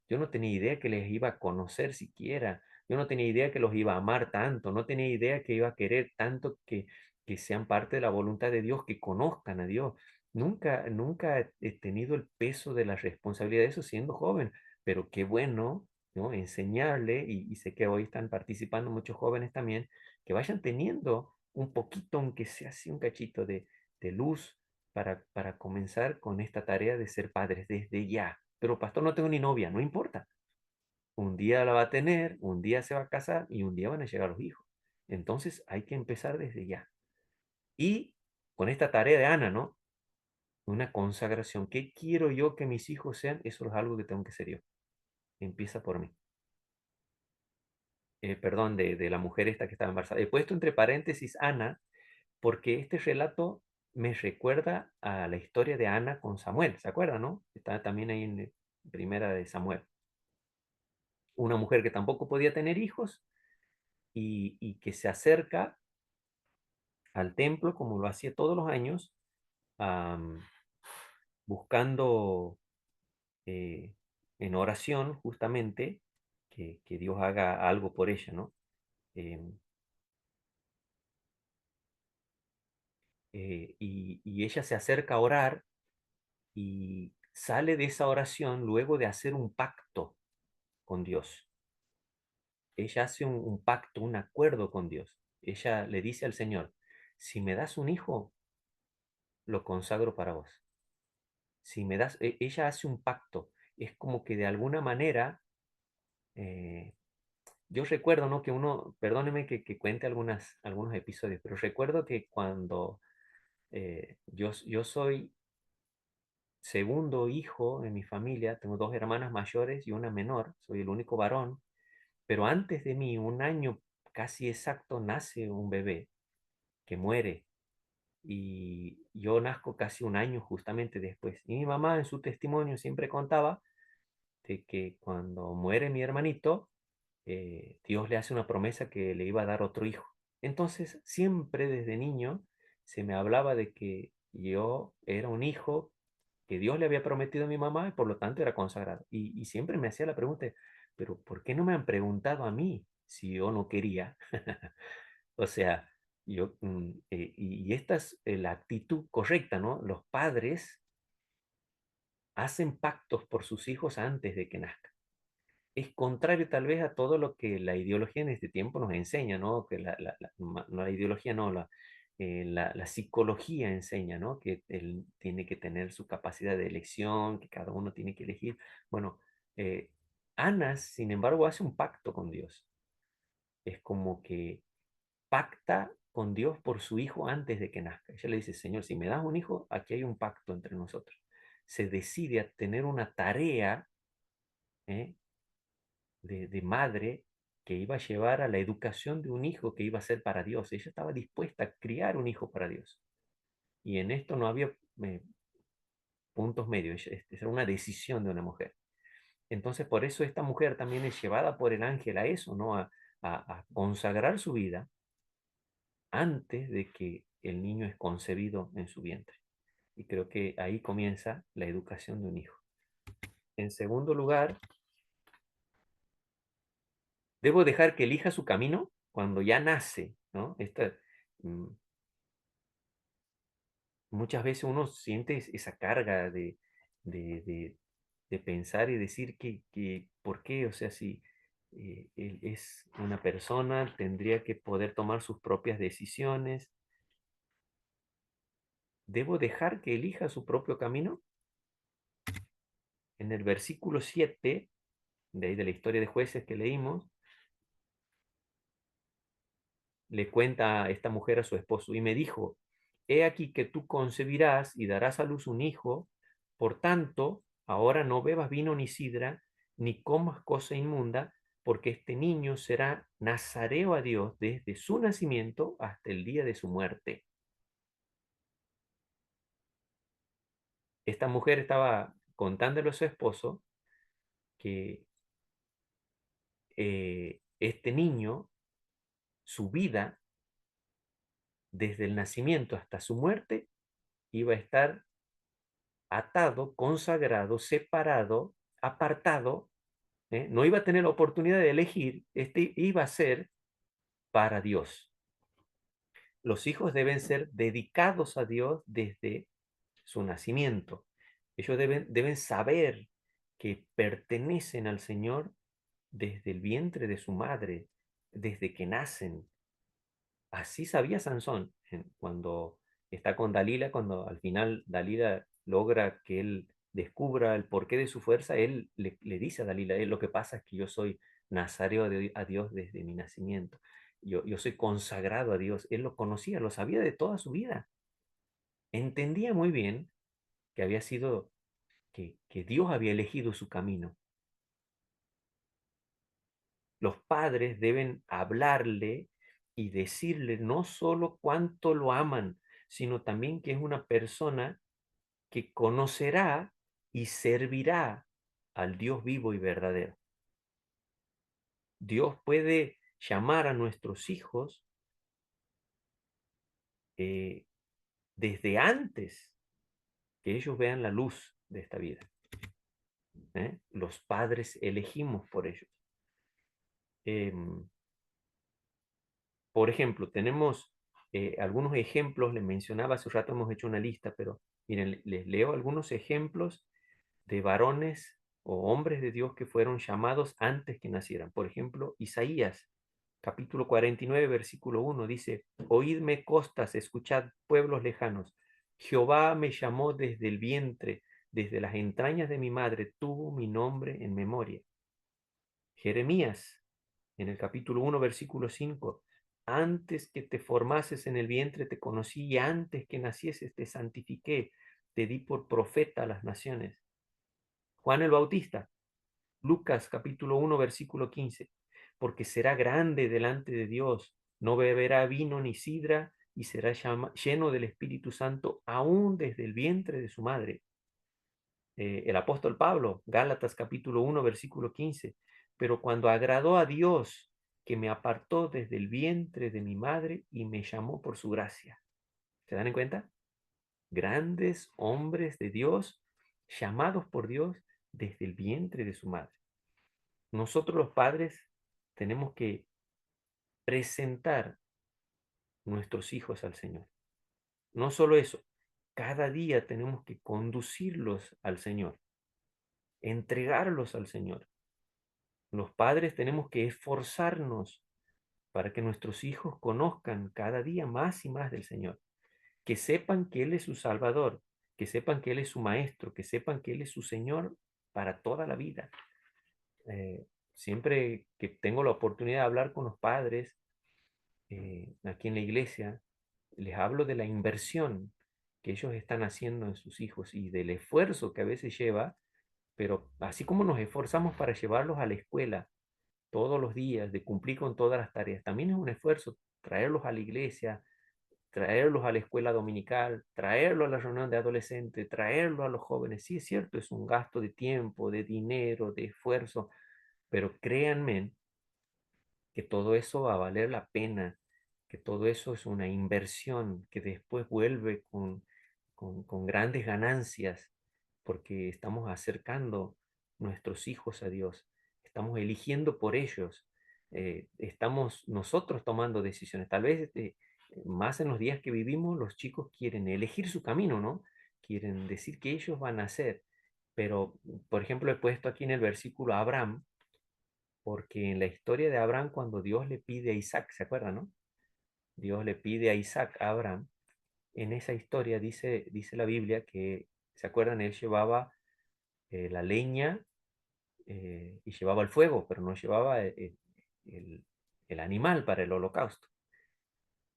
Yo no tenía idea que les iba a conocer siquiera. Yo no tenía idea que los iba a amar tanto. No tenía idea que iba a querer tanto que sean parte de la voluntad de Dios, que conozcan a Dios. Nunca he tenido el peso de la responsabilidad de eso siendo joven, pero qué bueno, ¿no? Enseñarle, y sé que hoy están participando muchos jóvenes también, que vayan teniendo un poquito, aunque sea así un cachito de luz para comenzar con esta tarea de ser padres desde ya. Pero pastor, no tengo ni novia, no importa. Un día la va a tener, un día se va a casar y un día van a llegar los hijos. Entonces hay que empezar desde ya. Y con esta tarea de Ana, ¿no? Una consagración. ¿Qué quiero yo que mis hijos sean? Eso es algo que tengo que ser yo. Empieza por mí. Perdón, de la mujer esta que estaba embarazada. He puesto entre paréntesis Ana, porque este relato me recuerda a la historia de Ana con Samuel. ¿Se acuerdan, no? Está también ahí en Primera de Samuel. Una mujer que tampoco podía tener hijos y que se acerca al templo como lo hacía todos los años, am, buscando en oración justamente que Dios haga algo por ella, ¿no? Em, y ella se acerca a orar y sale de esa oración luego de hacer un pacto con Dios. Ella hace un pacto, un acuerdo con Dios. Ella le dice al Señor, si me das un hijo, lo consagro para vos. Si me das, ella hace un pacto. Es como que de alguna manera, eh, yo recuerdo, ¿no? Que uno, perdóneme que cuente algunos episodios, pero recuerdo que cuando yo soy segundo hijo en mi familia, tengo dos hermanas mayores y una menor, soy el único varón, pero antes de mí, un año casi exacto, nace un bebé que muere y yo nazco casi un año justamente después. Y mi mamá en su testimonio siempre contaba de que cuando muere mi hermanito, Dios le hace una promesa que le iba a dar otro hijo. Entonces, siempre desde niño se me hablaba de que yo era un hijo que Dios le había prometido a mi mamá y por lo tanto era consagrado. Y siempre me hacía la pregunta, pero ¿por qué no me han preguntado a mí si yo no quería? O sea, y esta es la actitud correcta, ¿no? Los padres hacen pactos por sus hijos antes de que nazcan. es contrario tal vez a todo lo que la ideología en este tiempo nos enseña, ¿no? Que no la ideología, no, la psicología enseña, ¿no? Que él tiene que tener su capacidad de elección, que cada uno tiene que elegir. Bueno, Ana, sin embargo, hace un pacto con Dios. Es como que pacta con Dios por su hijo antes de que nazca. Ella le dice, Señor, si me das un hijo, aquí hay un pacto entre nosotros. Se decide a tener una tarea, ¿eh? de madre que iba a llevar a la educación de un hijo que iba a ser para Dios. Ella estaba dispuesta a criar un hijo para Dios. Y en esto no había puntos medios. Era una decisión de una mujer. Entonces, por eso esta mujer también es llevada por el ángel a eso, ¿no? A consagrar su vida antes de que el niño es concebido en su vientre. Y creo que ahí comienza la educación de un hijo. En segundo lugar, debo dejar que elija su camino cuando ya nace, ¿no? Muchas veces uno siente esa carga de, de- de pensar y decir que ¿por qué? O sea, si él es una persona, tendría que poder tomar sus propias decisiones. ¿Debo dejar que elija su propio camino? En el versículo 7, de ahí de la historia de Jueces que leímos, le cuenta a esta mujer a su esposo, y me dijo, he aquí que tú concebirás y darás a luz un hijo, por tanto, ahora no bebas vino ni sidra, ni comas cosa inmunda, porque este niño será nazareo a Dios desde su nacimiento hasta el día de su muerte. Esta mujer estaba contándole a su esposo que este niño, su vida, desde el nacimiento hasta su muerte, iba a estar atado, consagrado, separado, apartado, no iba a tener la oportunidad de elegir, iba a ser para Dios. Los hijos deben ser dedicados a Dios desde su nacimiento. Ellos deben saber que pertenecen al Señor desde el vientre de su madre, desde que nacen. Así sabía Sansón cuando está con Dalila, cuando al final Dalila logra que él descubra el porqué de su fuerza, él le dice a Dalila, lo que pasa es que yo soy nazareo a Dios desde mi nacimiento. Yo soy consagrado a Dios. Él lo conocía, lo sabía de toda su vida. Entendía muy bien que había sido, que Dios había elegido su camino. Los padres deben hablarle y decirle no solo cuánto lo aman, sino también que es una persona que conocerá y servirá al Dios vivo y verdadero. Dios puede llamar a nuestros hijos desde antes que ellos vean la luz de esta vida. Los padres elegimos por ellos. Por ejemplo, tenemos algunos ejemplos, les mencionaba hace un rato, hemos hecho una lista, pero miren, les leo algunos ejemplos de varones o hombres de Dios que fueron llamados antes que nacieran. Por ejemplo, Isaías, capítulo 49, versículo 1, dice, oídme costas, escuchad pueblos lejanos. Jehová me llamó desde el vientre, desde las entrañas de mi madre, tuvo mi nombre en memoria. Jeremías, en el capítulo 1, versículo 5, antes que te formases en el vientre te conocí y antes que nacieses te santifiqué, te di por profeta a las naciones. Juan el Bautista, Lucas capítulo 1, versículo 15, porque será grande delante de Dios, no beberá vino ni sidra y será lleno del Espíritu Santo aún desde el vientre de su madre. El apóstol Pablo, Gálatas capítulo 1, versículo 15, pero cuando agradó a Dios, que me apartó desde el vientre de mi madre y me llamó por su gracia. ¿Se dan en cuenta? Grandes hombres de Dios, llamados por Dios desde el vientre de su madre. Nosotros los padres tenemos que presentar nuestros hijos al Señor. No solo eso, cada día tenemos que conducirlos al Señor, entregarlos al Señor. Los padres tenemos que esforzarnos para que nuestros hijos conozcan cada día más y más del Señor, que sepan que Él es su Salvador, que sepan que Él es su Maestro, que sepan que Él es su Señor para toda la vida. Siempre que tengo la oportunidad de hablar con los padres aquí en la iglesia, les hablo de la inversión que ellos están haciendo en sus hijos y del esfuerzo que a veces lleva, pero así como nos esforzamos para llevarlos a la escuela todos los días, de cumplir con todas las tareas, también es un esfuerzo traerlos a la iglesia, traerlos a la escuela dominical, traerlos a la reunión de adolescentes, traerlos a los jóvenes. Sí, es cierto, es un gasto de tiempo, de dinero, de esfuerzo, pero créanme que todo eso va a valer la pena, que todo eso es una inversión que después vuelve con grandes ganancias, porque estamos acercando nuestros hijos a Dios, estamos eligiendo por ellos, estamos nosotros tomando decisiones. Tal vez más en los días que vivimos, los chicos quieren elegir su camino, ¿no? Quieren decir que ellos van a hacer. Pero, por ejemplo, he puesto aquí en el versículo a Abraham, porque en la historia de Abraham, cuando Dios le pide a Isaac, ¿se acuerdan, no? Dios le pide a Isaac, a Abraham, en esa historia dice la Biblia que, ¿se acuerdan? Él llevaba la leña y llevaba el fuego, pero no llevaba el, el animal para el holocausto.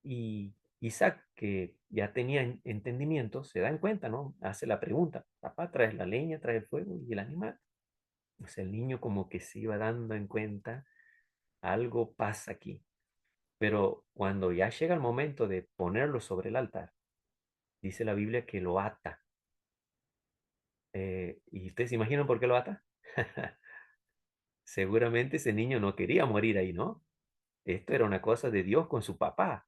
Y Isaac, que ya tenía entendimiento, se da en cuenta, ¿no? Hace la pregunta, papá, ¿traes la leña, traes el fuego y el animal? O sea, el niño como que se iba dando en cuenta, algo pasa aquí. Pero cuando ya llega el momento de ponerlo sobre el altar, dice la Biblia que lo ata. ¿Y ustedes se imaginan por qué lo ata? Seguramente ese niño no quería morir ahí, ¿no? Esto era una cosa de Dios con su papá.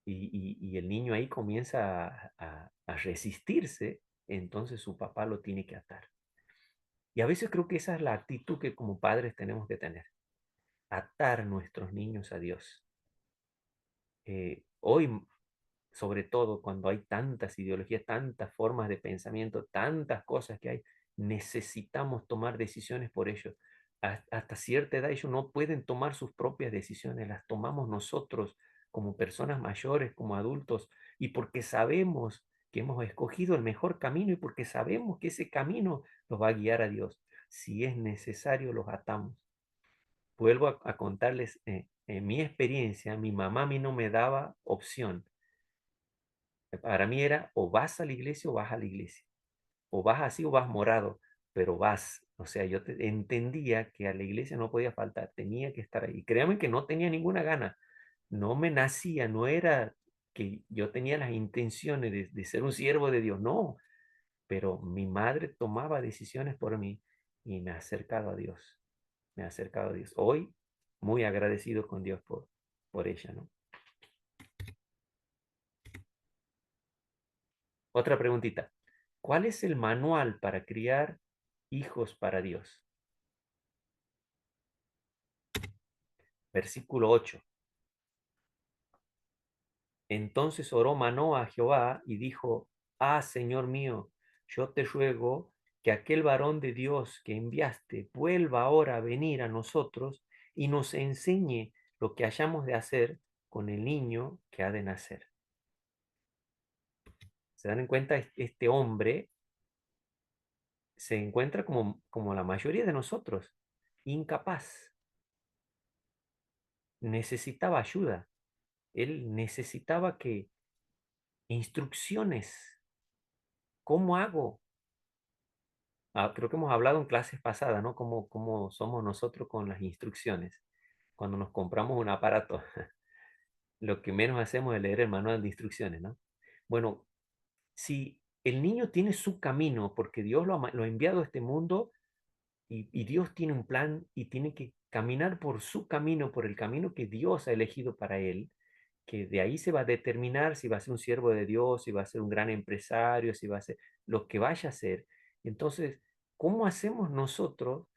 Y el niño ahí comienza a resistirse, entonces su papá lo tiene que atar. Y a veces creo que esa es la actitud que como padres tenemos que tener. Atar nuestros niños a Dios. Hoy, sobre todo cuando hay tantas ideologías, tantas formas de pensamiento, tantas cosas que hay, necesitamos tomar decisiones por ellos. Hasta cierta edad ellos no pueden tomar sus propias decisiones, las tomamos nosotros como personas mayores, como adultos, y porque sabemos que hemos escogido el mejor camino y porque sabemos que ese camino los va a guiar a Dios. Si es necesario, los atamos. Vuelvo a contarles, en mi experiencia, mi mamá a mí no me daba opción. Para mí era o vas a la iglesia o vas a la iglesia. O vas así o vas morado, pero vas. O sea, yo entendía que a la iglesia no podía faltar, tenía que estar ahí. Créanme que no tenía ninguna gana. No me nacía, no era que yo tenía las intenciones de ser un siervo de Dios, no. Pero mi madre tomaba decisiones por mí y me ha acercado a Dios. Me ha acercado a Dios. Hoy, muy agradecido con Dios por ella, ¿no? Otra preguntita. ¿Cuál es el manual para criar hijos para Dios? Versículo 8. Entonces oró Manoah a Jehová y dijo, ah, Señor mío, yo te ruego que aquel varón de Dios que enviaste vuelva ahora a venir a nosotros y nos enseñe lo que hayamos de hacer con el niño que ha de nacer. ¿Se dan en cuenta? Este hombre se encuentra como la mayoría de nosotros, incapaz. Necesitaba ayuda. Él necesitaba instrucciones. ¿Cómo hago? Creo que hemos hablado en clases pasadas, ¿no? Cómo somos nosotros con las instrucciones. Cuando nos compramos un aparato, lo que menos hacemos es leer el manual de instrucciones, ¿no? Bueno, si el niño tiene su camino, porque Dios lo ha enviado a este mundo y Dios tiene un plan y tiene que caminar por su camino, por el camino que Dios ha elegido para él, que de ahí se va a determinar si va a ser un siervo de Dios, si va a ser un gran empresario, si va a ser lo que vaya a ser. Entonces, ¿cómo hacemos nosotros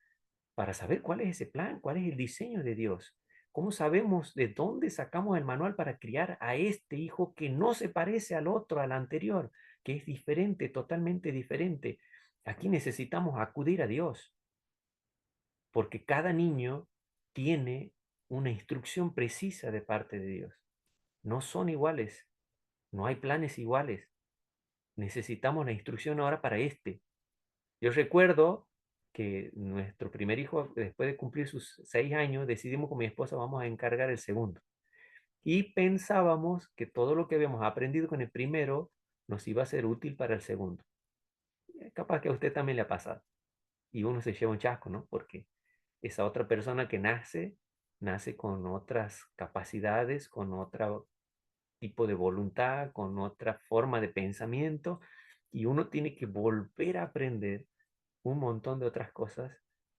para saber cuál es ese plan, cuál es el diseño de Dios? ¿Cómo sabemos de dónde sacamos el manual para criar a este hijo que no se parece al otro, al anterior, que es diferente, totalmente diferente? Aquí necesitamos acudir a Dios. porque cada niño tiene una instrucción precisa de parte de Dios. No son iguales, no hay planes iguales. Necesitamos la instrucción ahora para este. Yo recuerdo que nuestro primer hijo, después de cumplir sus 6 años, decidimos con mi esposa vamos a encargar el segundo. Y pensábamos que todo lo que habíamos aprendido con el primero nos iba a ser útil para el segundo. Capaz que a usted también le ha pasado. Y uno se lleva un chasco, ¿no? Porque esa otra persona que nace con otras capacidades, con otro tipo de voluntad, con otra forma de pensamiento, y uno tiene que volver a aprender un montón de otras cosas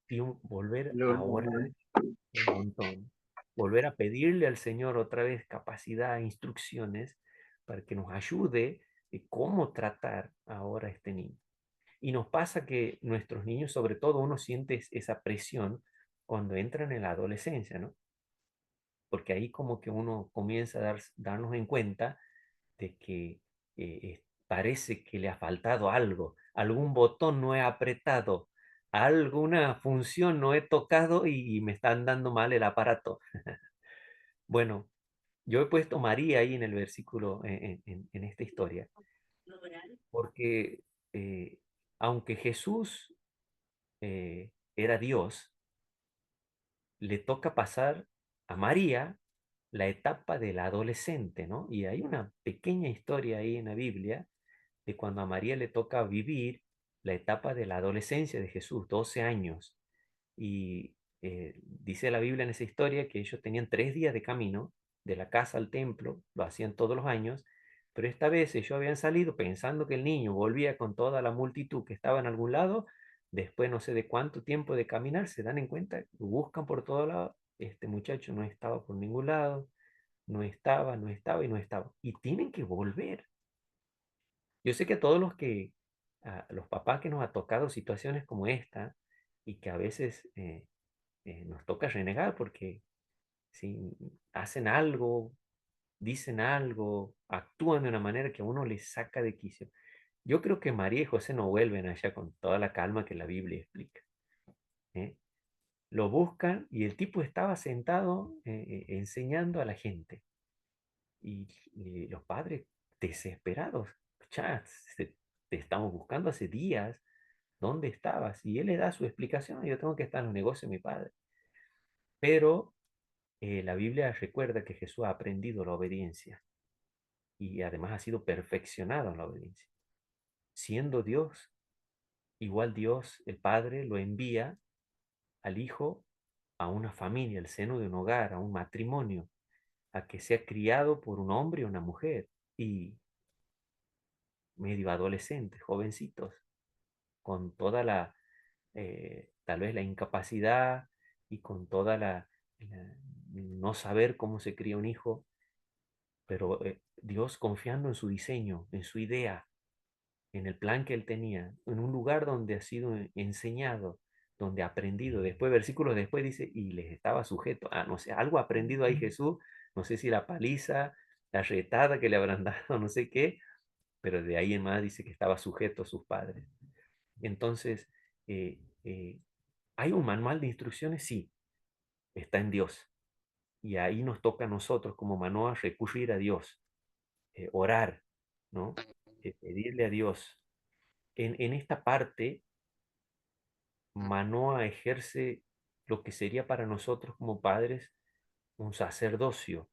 y volver a orar un montón, volver a pedirle al Señor otra vez capacidad, instrucciones para que nos ayude de cómo tratar ahora a este niño. Y nos pasa que nuestros niños, sobre todo, uno siente esa presión cuando entran en la adolescencia, ¿no? Porque ahí como que uno comienza a darnos en cuenta de que parece que le ha faltado algo, algún botón no he apretado, alguna función no he tocado y me están dando mal el aparato. Bueno, yo he puesto María ahí en el versículo, en esta historia, porque aunque Jesús era Dios, le toca pasar a María la etapa del adolescente, ¿no? Y hay una pequeña historia ahí en la Biblia de cuando a María le toca vivir la etapa de la adolescencia de Jesús, 12 años. Y dice la Biblia en esa historia que ellos tenían 3 días de camino de la casa al templo, lo hacían todos los años, pero esta vez ellos habían salido pensando que el niño volvía con toda la multitud que estaba en algún lado, después no sé de cuánto tiempo de caminar, se dan en cuenta, lo buscan por todo lado, este muchacho no estaba por ningún lado, no estaba y no estaba. Y tienen que volver. Yo sé que a todos a los papás que nos ha tocado situaciones como esta y que a veces nos toca renegar porque si hacen algo, dicen algo, actúan de una manera que a uno les saca de quicio. Yo creo que María y José no vuelven allá con toda la calma que la Biblia explica. ¿Eh? Lo buscan y el tipo estaba sentado enseñando a la gente. Y los padres desesperados, ya, te estamos buscando hace días, ¿dónde estabas? Y él le da su explicación, yo tengo que estar en los negocios de mi padre. Pero la Biblia recuerda que Jesús ha aprendido la obediencia y además ha sido perfeccionado en la obediencia. Siendo Dios, igual Dios, el Padre, lo envía al Hijo a una familia, al seno de un hogar, a un matrimonio, a que sea criado por un hombre y una mujer. Y medio adolescentes, jovencitos, con toda tal vez la incapacidad y con toda no saber cómo se cría un hijo, pero Dios confiando en su diseño, en su idea, en el plan que él tenía, en un lugar donde ha sido enseñado, donde ha aprendido. Después, versículos después dice, y les estaba sujeto. No sé, algo ha aprendido ahí Jesús, no sé si la paliza, la retada que le habrán dado, no sé qué, pero de ahí en más dice que estaba sujeto a sus padres. Entonces, eh, eh, ¿hay un manual de instrucciones? Sí, está en Dios. Y ahí nos toca a nosotros como Manoa recurrir a Dios, orar, ¿no? Pedirle a Dios. En esta parte, Manoa ejerce lo que sería para nosotros como padres un sacerdocio.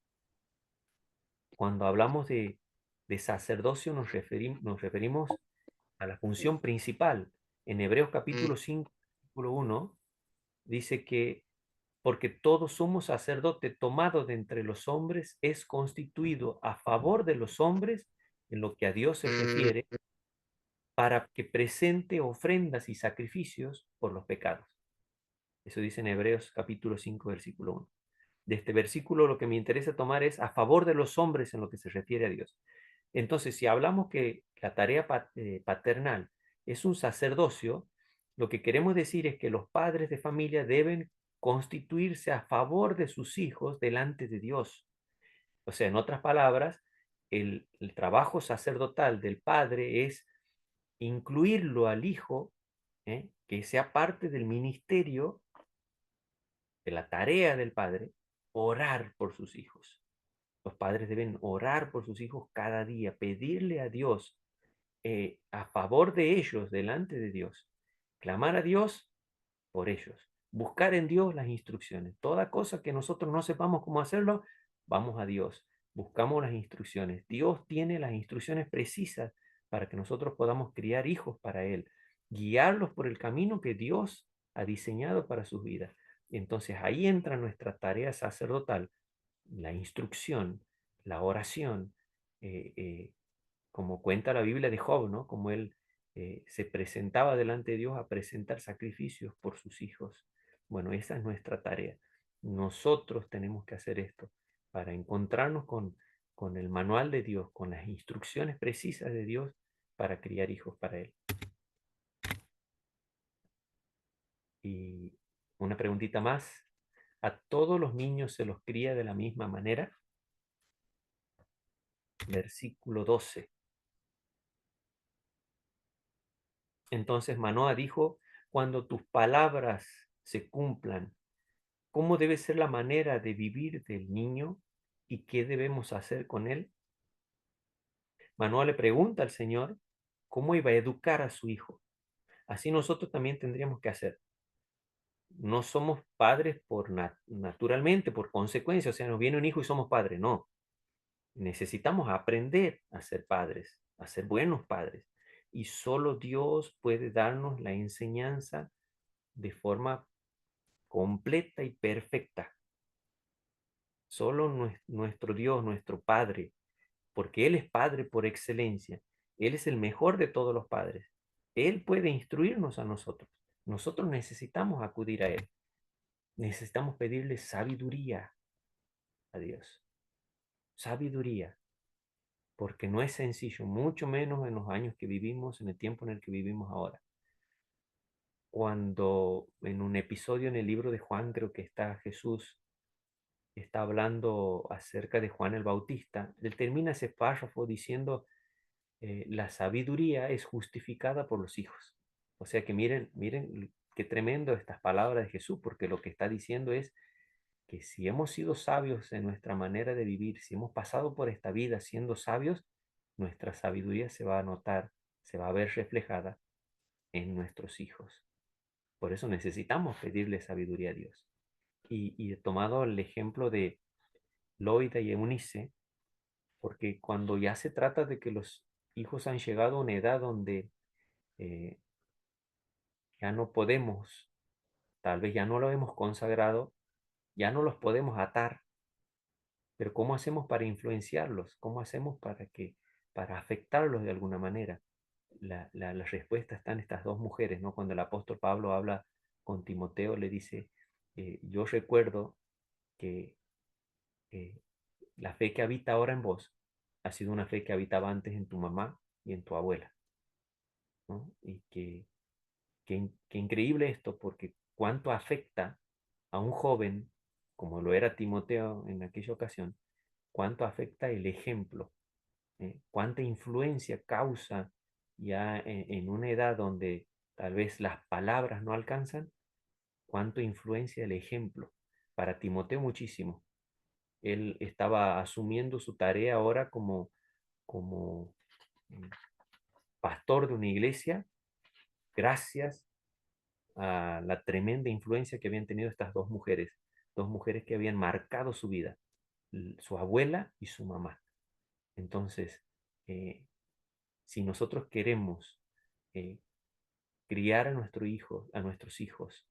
Cuando hablamos de sacerdocio nos referimos a la función principal. En Hebreos capítulo 5, versículo 1, dice que porque todo sumo sacerdote tomado de entre los hombres es constituido a favor de los hombres en lo que a Dios se refiere, para que presente ofrendas y sacrificios por los pecados. Eso dice en Hebreos capítulo 5, versículo 1. De este versículo lo que me interesa tomar es a favor de los hombres en lo que se refiere a Dios. Entonces, si hablamos que la tarea paternal es un sacerdocio, lo que queremos decir es que los padres de familia deben constituirse a favor de sus hijos delante de Dios. O sea, en otras palabras, el trabajo sacerdotal del padre es incluirlo al hijo, que sea parte del ministerio que la tarea del padre, orar por sus hijos. Los padres deben orar por sus hijos cada día, pedirle a Dios a favor de ellos, delante de Dios. Clamar a Dios por ellos. Buscar en Dios las instrucciones. Toda cosa que nosotros no sepamos cómo hacerlo, vamos a Dios. Buscamos las instrucciones. Dios tiene las instrucciones precisas para que nosotros podamos criar hijos para Él. Guiarlos por el camino que Dios ha diseñado para sus vidas. Entonces ahí entra nuestra tarea sacerdotal, la instrucción, la oración, como cuenta la Biblia de Job, ¿no? Como él se presentaba delante de Dios a presentar sacrificios por sus hijos. Bueno, esa es nuestra tarea. Nosotros tenemos que hacer esto para encontrarnos con el manual de Dios, con las instrucciones precisas de Dios para criar hijos para Él. Y una preguntita más. ¿A todos los niños se los cría de la misma manera? Versículo 12. Entonces Manoah dijo, cuando tus palabras se cumplan, ¿cómo debe ser la manera de vivir del niño y qué debemos hacer con él? Manoah le pregunta al Señor cómo iba a educar a su hijo. Así nosotros también tendríamos que hacer. No somos padres por naturalmente, por consecuencia, o sea, nos viene un hijo y somos padres, no. Necesitamos aprender a ser padres, a ser buenos padres. Y solo Dios puede darnos la enseñanza de forma completa y perfecta. Solo nuestro Dios, nuestro Padre, porque Él es Padre por excelencia. Él es el mejor de todos los padres. Él puede instruirnos a nosotros. Nosotros necesitamos acudir a Él. Necesitamos pedirle sabiduría a Dios. Sabiduría. Porque no es sencillo, mucho menos en los años que vivimos, en el tiempo en el que vivimos ahora. Cuando en un episodio en el libro de Juan, creo que está Jesús, está hablando acerca de Juan el Bautista, él termina ese párrafo diciendo, la sabiduría es justificada por los hijos. O sea que miren qué tremendo estas palabras de Jesús, porque lo que está diciendo es que si hemos sido sabios en nuestra manera de vivir, si hemos pasado por esta vida siendo sabios, nuestra sabiduría se va a notar, se va a ver reflejada en nuestros hijos. Por eso necesitamos pedirle sabiduría a Dios. Y he tomado el ejemplo de Loida y Eunice, porque cuando ya se trata de que los hijos han llegado a una edad donde ya no podemos, tal vez ya no lo hemos consagrado, ya no los podemos atar, pero ¿cómo hacemos para influenciarlos? ¿Cómo hacemos para afectarlos de alguna manera? La respuesta está en estas dos mujeres, ¿no? Cuando el apóstol Pablo habla con Timoteo, le dice, yo recuerdo que la fe que habita ahora en vos ha sido una fe que habitaba antes en tu mamá y en tu abuela, ¿no? Y que increíble esto, porque cuánto afecta a un joven, como lo era Timoteo en aquella ocasión, cuánto afecta el ejemplo, cuánta influencia causa ya en una edad donde tal vez las palabras no alcanzan, cuánto influencia el ejemplo. Para Timoteo muchísimo. Él estaba asumiendo su tarea ahora como pastor de una iglesia, gracias a la tremenda influencia que habían tenido estas dos mujeres que habían marcado su vida, su abuela y su mamá. Entonces, si nosotros queremos criar a nuestros hijos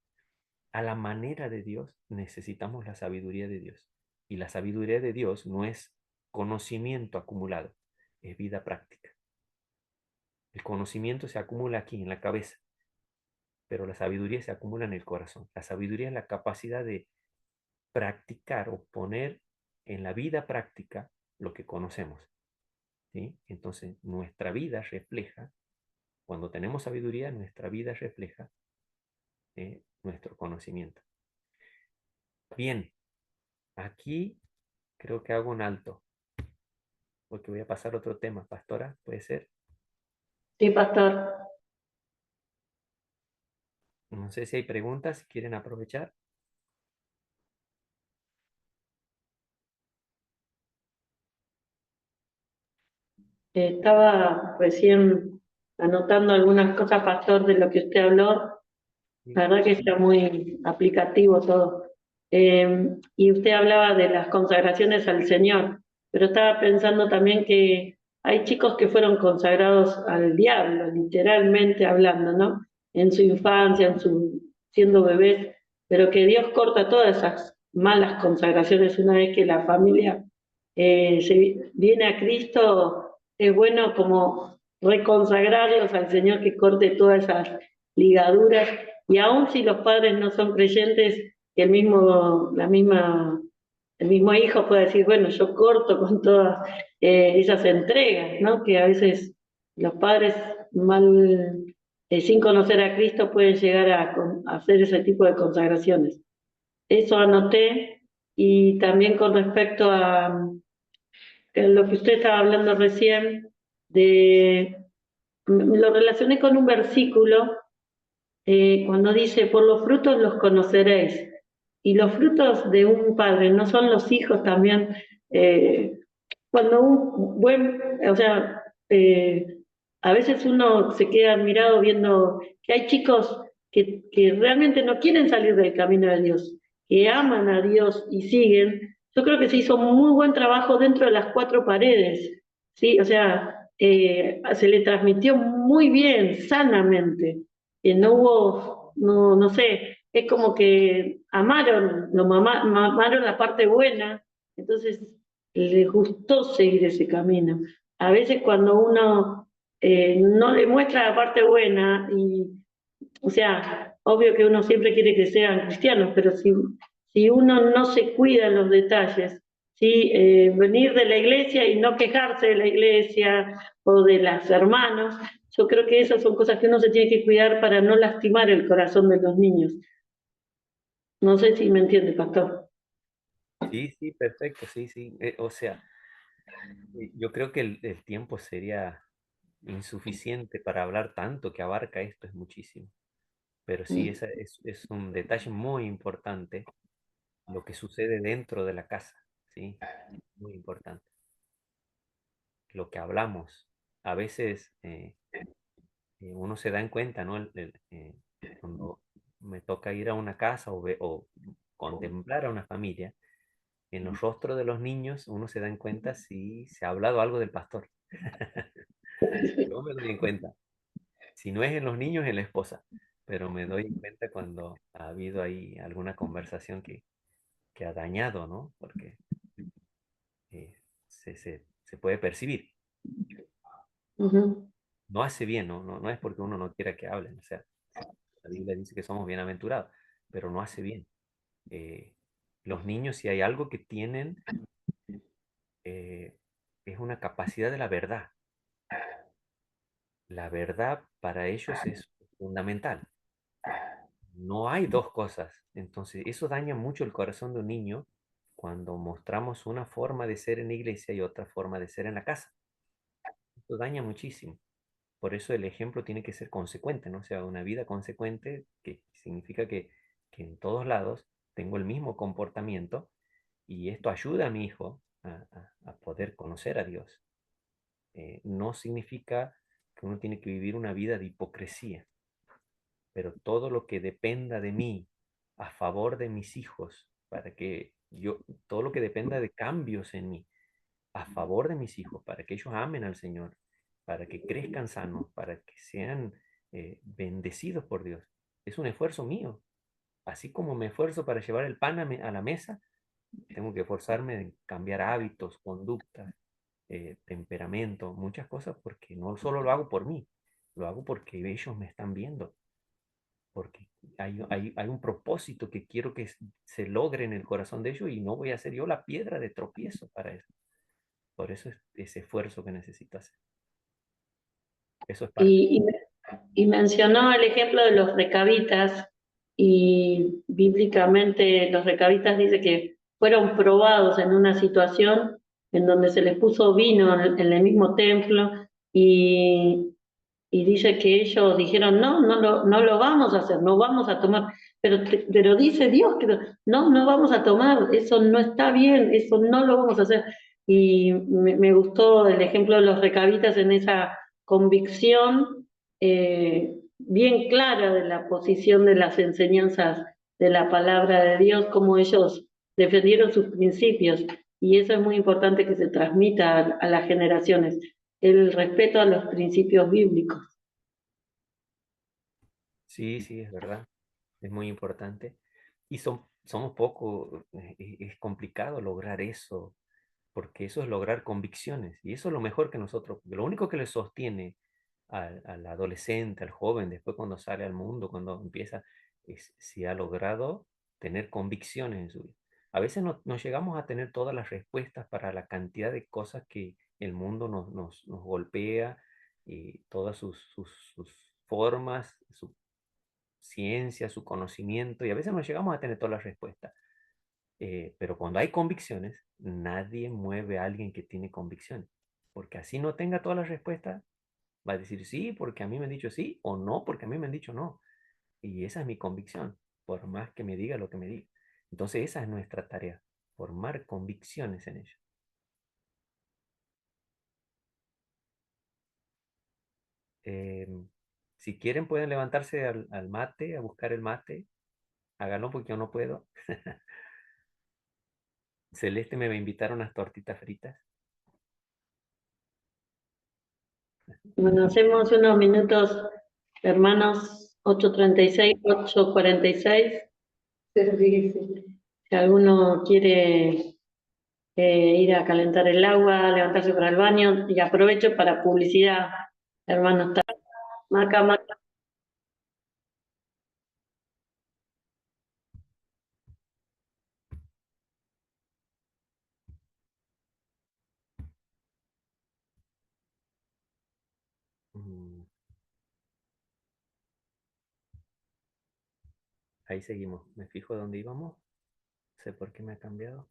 a la manera de Dios, necesitamos la sabiduría de Dios. Y la sabiduría de Dios no es conocimiento acumulado, es vida práctica. El conocimiento se acumula aquí en la cabeza, pero la sabiduría se acumula en el corazón. La sabiduría es la capacidad de practicar o poner en la vida práctica lo que conocemos, ¿sí? Entonces, nuestra vida refleja, cuando tenemos sabiduría, nuestra vida refleja nuestro conocimiento. Bien, aquí creo que hago un alto, porque voy a pasar a otro tema. Pastora, ¿puede ser? Sí, pastor. No sé si hay preguntas, si quieren aprovechar. Estaba recién anotando algunas cosas, pastor, de lo que usted habló. La verdad que está muy aplicativo todo. Y usted hablaba de las consagraciones al Señor, pero estaba pensando también que hay chicos que fueron consagrados al diablo, literalmente hablando, ¿no? En su infancia, siendo bebés, pero que Dios corta todas esas malas consagraciones una vez que la familia viene a Cristo. Es bueno como reconsagrarlos al Señor, que corte todas esas ligaduras, y aun si los padres no son creyentes, que el mismo hijo puede decir, bueno, yo corto con todas esas entregas, ¿no? Que a veces los padres mal, sin conocer a Cristo, pueden llegar a hacer ese tipo de consagraciones. Eso anoté. Y también con respecto a lo que usted estaba hablando recién, lo relacioné con un versículo cuando dice, por los frutos los conoceréis. Y los frutos de un padre no son los hijos también. Cuando un buen, o sea, a veces uno se queda admirado viendo que hay chicos que realmente no quieren salir del camino de Dios, que aman a Dios y siguen. Yo creo que se hizo muy buen trabajo dentro de las cuatro paredes, ¿sí? O sea, se le transmitió muy bien, sanamente. No hubo, no sé, es como que amaron, amaron la parte buena, entonces les gustó seguir ese camino. A veces cuando uno no le muestra la parte buena, o sea, obvio que uno siempre quiere que sean cristianos, pero si uno no se cuida en los detalles, ¿sí? Venir de la iglesia y no quejarse de la iglesia o de los hermanos, yo creo que esas son cosas que uno se tiene que cuidar para no lastimar el corazón de los niños. No sé si me entiende, pastor. Sí, sí, perfecto, sí, sí. O sea, yo creo que el tiempo sería insuficiente para hablar tanto que abarca esto, es muchísimo. Pero sí, esa es un detalle muy importante, lo que sucede dentro de la casa, ¿sí? Muy importante. Lo que hablamos. A veces uno se da en cuenta, ¿no? Cuando me toca ir a una casa o contemplar a una familia, en los rostros de los niños uno se da en cuenta si se ha hablado algo del pastor. Yo me doy en cuenta. Si no es en los niños, en la esposa. Pero me doy en cuenta cuando ha habido ahí alguna conversación que ha dañado, ¿no? Porque se puede percibir. Uh-huh. No hace bien, ¿no? No es porque uno no quiera que hablen. O sea, la Biblia dice que somos bienaventurados, pero no hace bien. Los niños, si hay algo que tienen, es una capacidad de la verdad. La verdad para ellos es fundamental. No hay dos cosas. Entonces, eso daña mucho el corazón de un niño cuando mostramos una forma de ser en la iglesia y otra forma de ser en la casa. Eso daña muchísimo. Por eso el ejemplo tiene que ser consecuente, ¿no? O sea, una vida consecuente, que significa que en todos lados tengo el mismo comportamiento y esto ayuda a mi hijo a poder conocer a Dios. No significa que uno tiene que vivir una vida de hipocresía, pero todo lo que dependa de mí a favor de mis hijos, todo lo que dependa de cambios en mí a favor de mis hijos, para que ellos amen al Señor, para que crezcan sanos, para que sean bendecidos por Dios. Es un esfuerzo mío. Así como me esfuerzo para llevar el pan a la mesa, tengo que esforzarme en cambiar hábitos, conductas, temperamento, muchas cosas, porque no solo lo hago por mí, lo hago porque ellos me están viendo, porque hay un propósito que quiero que se logre en el corazón de ellos y no voy a ser yo la piedra de tropiezo para eso. Por eso es ese esfuerzo que necesito hacer. Eso es parte. Y mencionó el ejemplo de los recabitas, y bíblicamente los recabitas dice que fueron probados en una situación en donde se les puso vino en el mismo templo, y dice que ellos dijeron, no lo vamos a hacer, no vamos a tomar, pero dice Dios que no vamos a tomar, eso no está bien, eso no lo vamos a hacer. Y me gustó el ejemplo de los recabitas en esa convicción bien clara de la posición de las enseñanzas de la palabra de Dios, cómo ellos defendieron sus principios. Y eso es muy importante que se transmita a las generaciones, el respeto a los principios bíblicos. Sí, sí, es verdad. Es muy importante. Y somos poco, es complicado lograr eso, porque eso es lograr convicciones. Y eso es lo mejor que nosotros, porque lo único que le sostiene al adolescente, al joven, después cuando sale al mundo, cuando empieza, es si ha logrado tener convicciones en su vida. A veces no llegamos a tener todas las respuestas para la cantidad de cosas que el mundo nos golpea y todas sus formas, su ciencia, su conocimiento, y a veces no llegamos a tener todas las respuestas. Pero cuando hay convicciones, nadie mueve a alguien que tiene convicciones, porque así no tenga todas las respuestas, va a decir sí porque a mí me han dicho sí, o no porque a mí me han dicho no. Y esa es mi convicción, por más que me diga lo que me diga. Entonces esa es nuestra tarea, formar convicciones en ellos. Si quieren pueden levantarse al mate, a buscar el mate. Háganlo porque yo no puedo. Celeste me va a invitar a unas tortitas fritas. Bueno, hacemos unos minutos, hermanos, 8:36, 8:46. Si alguno quiere ir a calentar el agua, levantarse para el baño, y aprovecho para publicidad, hermanos. Maca, maca. Mm, Ahí seguimos. Me fijo dónde íbamos. No sé por qué me ha cambiado.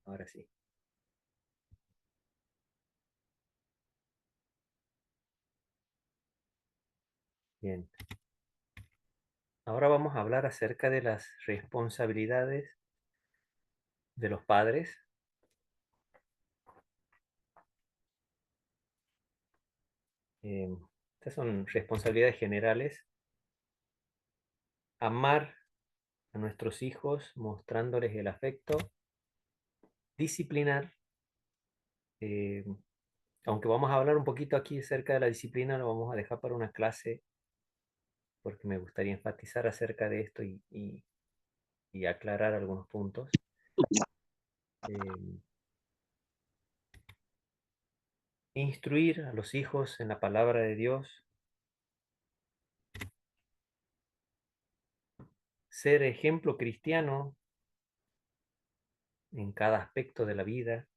Ahora sí. Bien. Ahora vamos a hablar acerca de las responsabilidades de los padres. Estas son responsabilidades generales. Amar a nuestros hijos mostrándoles el afecto. Disciplinar. eh, Aunque vamos a hablar un poquito aquí acerca de la disciplina, lo vamos a dejar para una clase porque me gustaría enfatizar acerca de esto y aclarar algunos puntos. Eh, Instruir a los hijos en la palabra de Dios. Ser ejemplo cristiano en cada aspecto de la vida.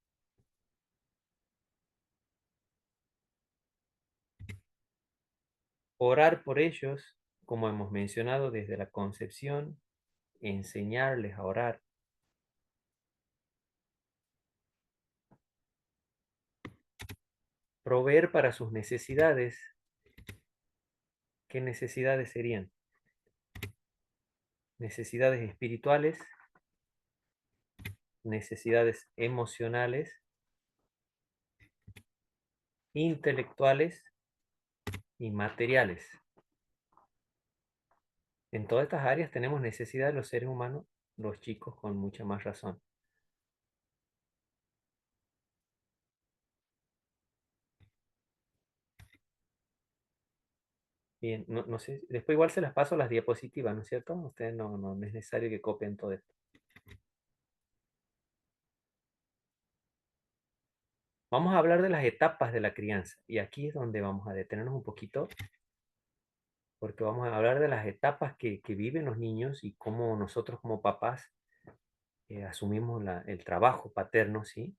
Orar por ellos, como hemos mencionado desde la concepción, enseñarles a orar. Proveer para sus necesidades. ¿Qué necesidades serían? Necesidades espirituales, necesidades emocionales, intelectuales y materiales. En todas estas áreas tenemos necesidad de los seres humanos, los chicos con mucha más razón. Bien, no sé, después igual se las paso a las diapositivas, ¿no es cierto? Ustedes no es necesario que copien todo esto. Vamos a hablar de las etapas de la crianza y aquí es donde vamos a detenernos un poquito porque vamos a hablar de las etapas que viven los niños y cómo nosotros como papás asumimos el trabajo paterno, ¿sí?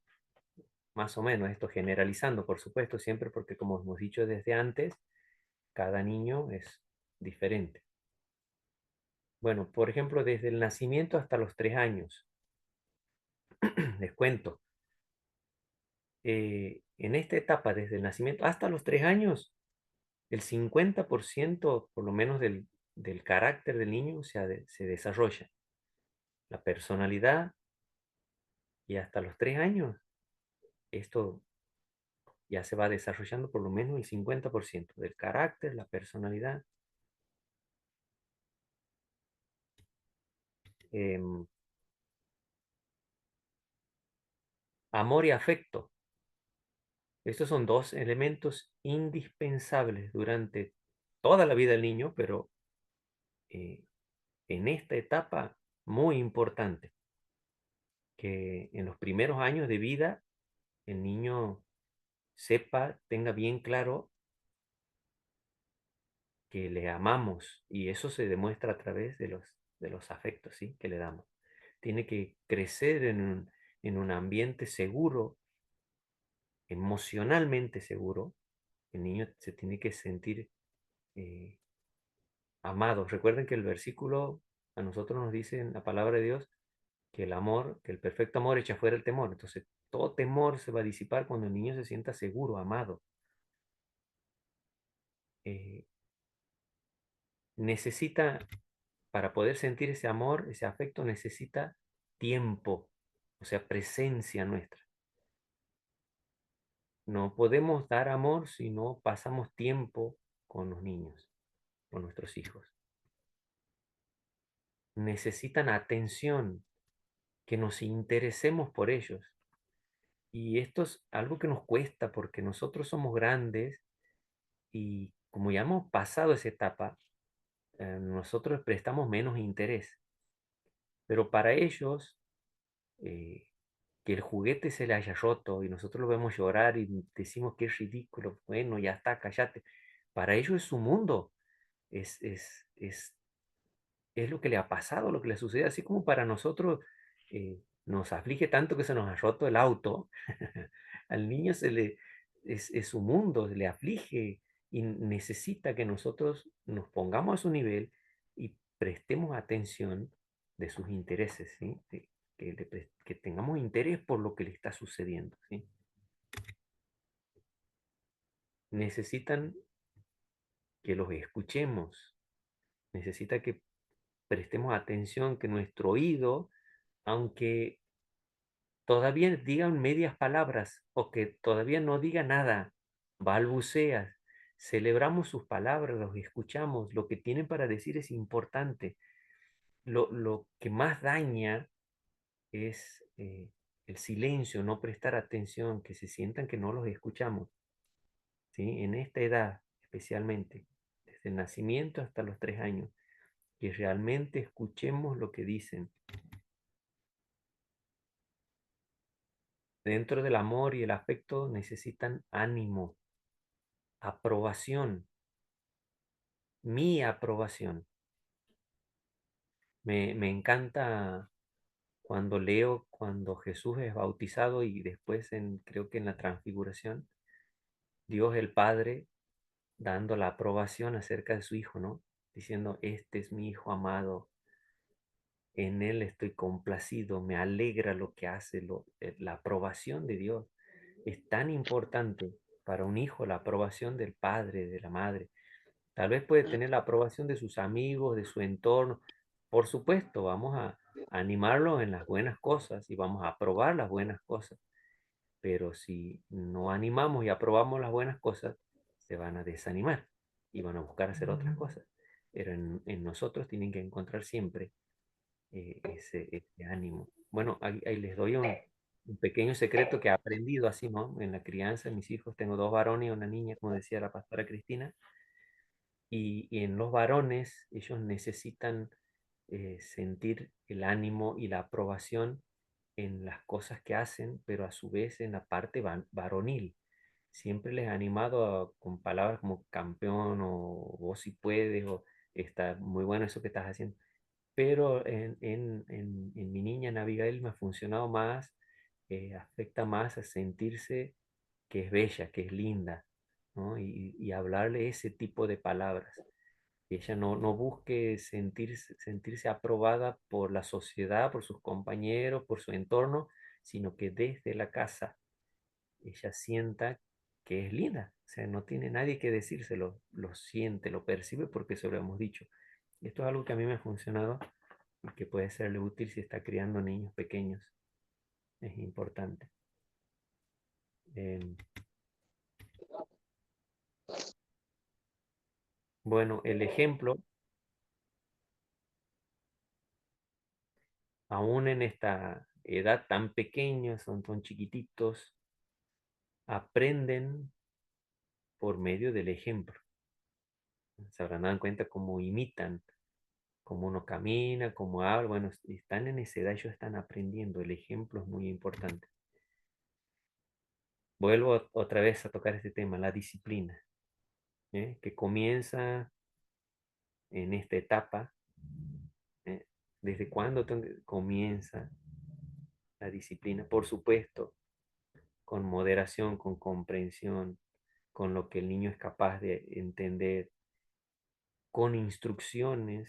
Más o menos, esto generalizando, por supuesto, siempre porque como hemos dicho desde antes, cada niño es diferente. Bueno, por ejemplo, desde el nacimiento hasta los 3 años, les cuento, en esta etapa, desde el nacimiento hasta los 3 años, el 50% por lo menos del carácter del niño se desarrolla. la personalidad, y hasta los 3 años, esto ya se va desarrollando por lo menos el 50% del carácter, la personalidad. Amor y afecto. Estos son dos elementos indispensables durante toda la vida del niño, pero en esta etapa muy importante, que en los primeros años de vida el niño sepa, tenga bien claro que le amamos, y eso se demuestra a través de los afectos, ¿sí?, que le damos. Tiene que crecer en un ambiente seguro, emocionalmente seguro. El niño se tiene que sentir amado. Recuerden que el versículo a nosotros nos dice en la palabra de Dios que el amor, que el perfecto amor echa fuera el temor. Entonces, todo temor se va a disipar cuando el niño se sienta seguro, amado. Necesita, para poder sentir ese amor, ese afecto, necesita tiempo, o sea, presencia nuestra. No podemos dar amor si no pasamos tiempo con los niños, con nuestros hijos. Necesitan atención, que nos interesemos por ellos. Y esto es algo que nos cuesta porque nosotros somos grandes y como ya hemos pasado esa etapa, nosotros prestamos menos interés. Pero para ellos, que el juguete se le haya roto y nosotros lo vemos llorar y decimos que es ridículo, bueno, ya está, cállate. Para ellos es su mundo, es, es, es, es lo que le ha pasado, lo que le sucede, así como para nosotros nos aflige tanto que se nos ha roto el auto. Al niño es su mundo, le aflige y necesita que nosotros nos pongamos a su nivel y prestemos atención de sus intereses, ¿sí? Que tengamos interés por lo que le está sucediendo, ¿sí? Necesitan que los escuchemos, necesita que prestemos atención, que nuestro oído, aunque todavía digan medias palabras o que todavía no diga nada, balbuceas, celebramos sus palabras, los escuchamos, lo que tienen para decir es importante. Lo que más daña es el silencio, no prestar atención, que se sientan que no los escuchamos, ¿sí? En esta edad especialmente, desde el nacimiento hasta los 3 años, que realmente escuchemos lo que dicen. Dentro del amor y el afecto necesitan ánimo, aprobación, mi aprobación. Me encanta cuando leo, cuando Jesús es bautizado y después creo que en la transfiguración, Dios el Padre dando la aprobación acerca de su Hijo, ¿no? Diciendo, este es mi Hijo amado, en Él estoy complacido, me alegra lo que hace, la aprobación de Dios. Es tan importante para un hijo la aprobación del padre, de la madre. Tal vez puede tener la aprobación de sus amigos, de su entorno. Por supuesto, vamos a animarlo en las buenas cosas y vamos a aprobar las buenas cosas. Pero si no animamos y aprobamos las buenas cosas, se van a desanimar y van a buscar hacer otras cosas. Pero en nosotros tienen que encontrar siempre ese ánimo. Bueno, ahí les doy un pequeño secreto que he aprendido así, ¿no? En la crianza de mis hijos, tengo 2 varones y una niña, como decía la pastora Cristina, y en los varones ellos necesitan sentir el ánimo y la aprobación en las cosas que hacen, pero a su vez en la parte varonil. Siempre les he animado con palabras como campeón o vos si puedes o está muy bueno eso que estás haciendo. Pero en mi niña, en Abigail, me ha funcionado más, afecta más a sentirse que es bella, que es linda, ¿no? Y hablarle ese tipo de palabras. Que ella no busque sentirse aprobada por la sociedad, por sus compañeros, por su entorno, sino que desde la casa ella sienta que es linda. O sea, no tiene nadie que decírselo, lo siente, lo percibe porque se lo hemos dicho. Esto es algo que a mí me ha funcionado y que puede serle útil si está criando niños pequeños. Es importante. Bueno, el ejemplo, aún en esta edad tan pequeña, son chiquititos, aprenden por medio del ejemplo. Se habrán dado cuenta cómo imitan, cómo uno camina, cómo habla. Bueno, están en esa edad, ellos están aprendiendo. El ejemplo es muy importante. Vuelvo otra vez a tocar este tema, la disciplina, que comienza en esta etapa. ¿Desde cuándo comienza la disciplina? Por supuesto, con moderación, con comprensión, con lo que el niño es capaz de entender, con instrucciones,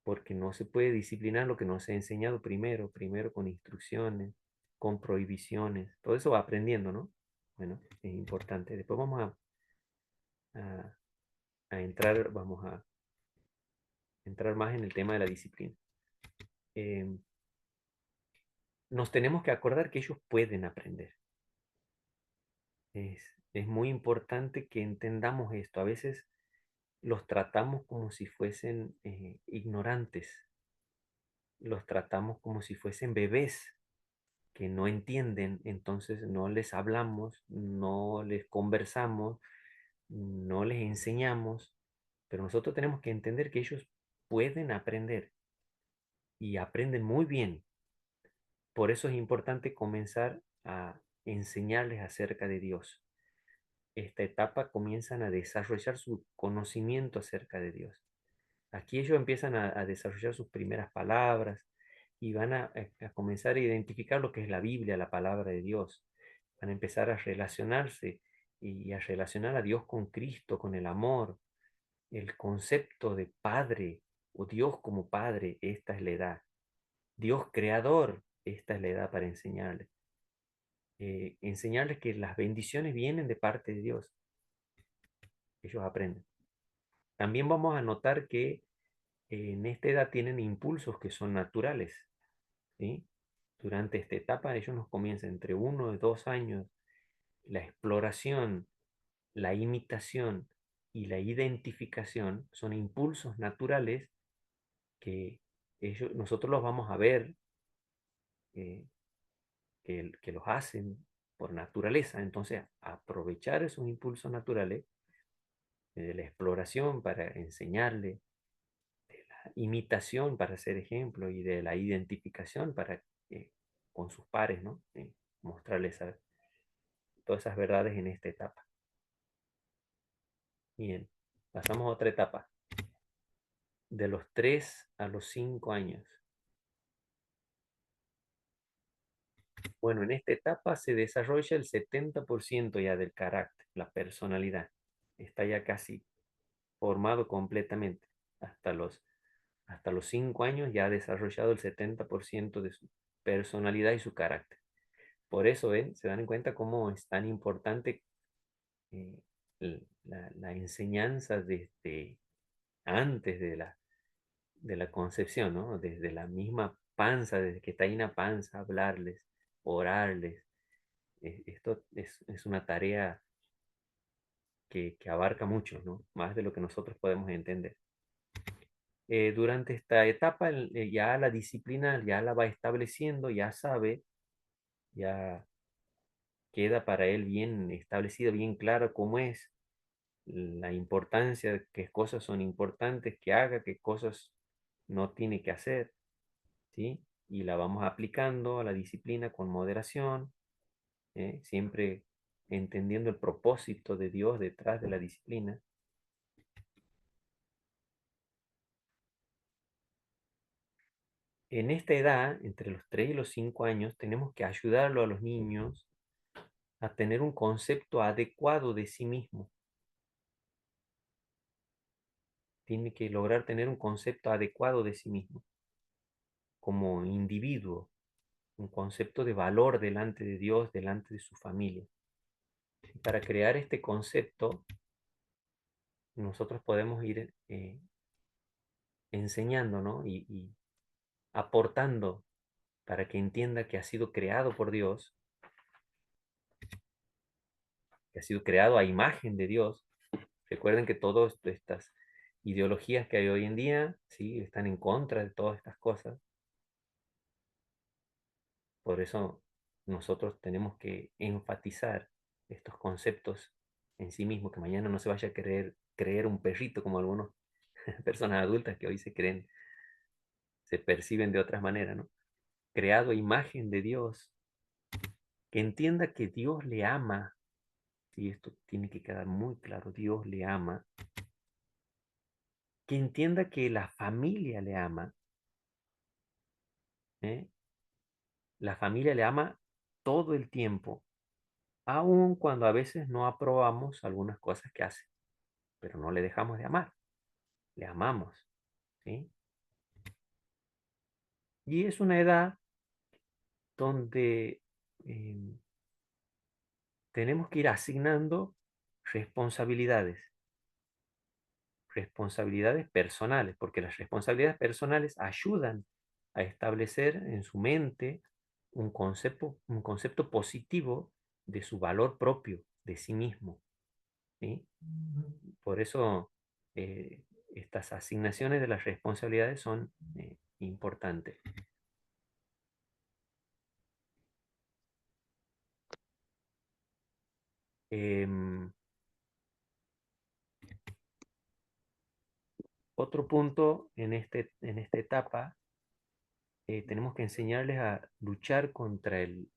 porque no se puede disciplinar lo que no se ha enseñado primero con instrucciones, con prohibiciones, todo eso va aprendiendo, ¿no? Bueno, es importante. Después vamos a entrar, vamos a entrar más en el tema de la disciplina. Nos tenemos que acordar que ellos pueden aprender. Es muy importante que entendamos esto. A veces los tratamos como si fuesen ignorantes, los tratamos como si fuesen bebés que no entienden, entonces no les hablamos, no les conversamos, no les enseñamos, pero nosotros tenemos que entender que ellos pueden aprender y aprenden muy bien. Por eso es importante comenzar a enseñarles acerca de Dios. Esta etapa comienzan a desarrollar su conocimiento acerca de Dios. Aquí ellos empiezan a desarrollar sus primeras palabras y van a comenzar a identificar lo que es la Biblia, la palabra de Dios. Van a empezar a relacionarse y a relacionar a Dios con Cristo, con el amor, el concepto de Padre o Dios como Padre. Esta es la edad. Dios creador, esta es la edad para enseñarles. Enseñarles que las bendiciones vienen de parte de Dios. Ellos aprenden. También vamos a notar que en esta edad tienen impulsos que son naturales, ¿sí? Durante esta etapa ellos nos comienzan entre 1 y 2 años la exploración, la imitación y la identificación son impulsos naturales que nosotros los vamos a ver eh, que los hacen por naturaleza. Entonces, aprovechar esos impulsos naturales de la exploración para enseñarle, imitación para ser ejemplo y de la identificación para con sus pares, ¿no? Mostrarles todas esas verdades en esta etapa. Bien, pasamos a otra etapa, de los 3 a los 5 años. Bueno, en esta etapa se desarrolla el 70% ya del carácter, la personalidad. Está ya casi formado completamente. Hasta los 5 años ya ha desarrollado el 70% de su personalidad y su carácter. Por eso, se dan cuenta cómo es tan importante eh, la enseñanza desde antes de la concepción, ¿no? Desde la misma panza, desde que está ahí en la panza, hablarles, orarles. Esto es una tarea que abarca mucho, ¿no? Más de lo que nosotros podemos entender. Durante esta etapa ya la disciplina ya la va estableciendo, ya sabe, ya queda para él bien establecido, bien claro cómo es la importancia, de qué cosas son importantes que haga, qué cosas no tiene que hacer, ¿sí? Y la vamos aplicando a la disciplina con moderación, siempre entendiendo el propósito de Dios detrás de la disciplina. En esta edad, entre los 3 y los 5 años, tenemos que ayudarlo a los niños a tener un concepto adecuado de sí mismo. Tiene que lograr tener un concepto adecuado de sí mismo como individuo, un concepto de valor delante de Dios, delante de su familia. Para crear este concepto, nosotros podemos ir enseñando, ¿no? Y aportando para que entienda que ha sido creado por Dios, que ha sido creado a imagen de Dios. Recuerden que todas estas ideologías que hay hoy en día, sí, están en contra de todas estas cosas. Por eso nosotros tenemos que enfatizar estos conceptos en sí mismos, que mañana no se vaya a creer un perrito como algunas personas adultas que hoy se creen, se perciben de otras maneras, ¿no? Creado a imagen de Dios, que entienda que Dios le ama, y esto tiene que quedar muy claro, Dios le ama, que entienda que la familia le ama, ¿eh? La familia le ama todo el tiempo, aun cuando a veces no aprobamos algunas cosas que hace, pero no le dejamos de amar, le amamos, ¿sí? Y es una edad donde tenemos que ir asignando responsabilidades, responsabilidades personales, porque las responsabilidades personales ayudan a establecer en su mente un concepto positivo de su valor propio, de sí mismo, ¿sí? Por eso estas asignaciones de las responsabilidades son importantes. Otro punto en esta etapa, tenemos que enseñarles a luchar contra el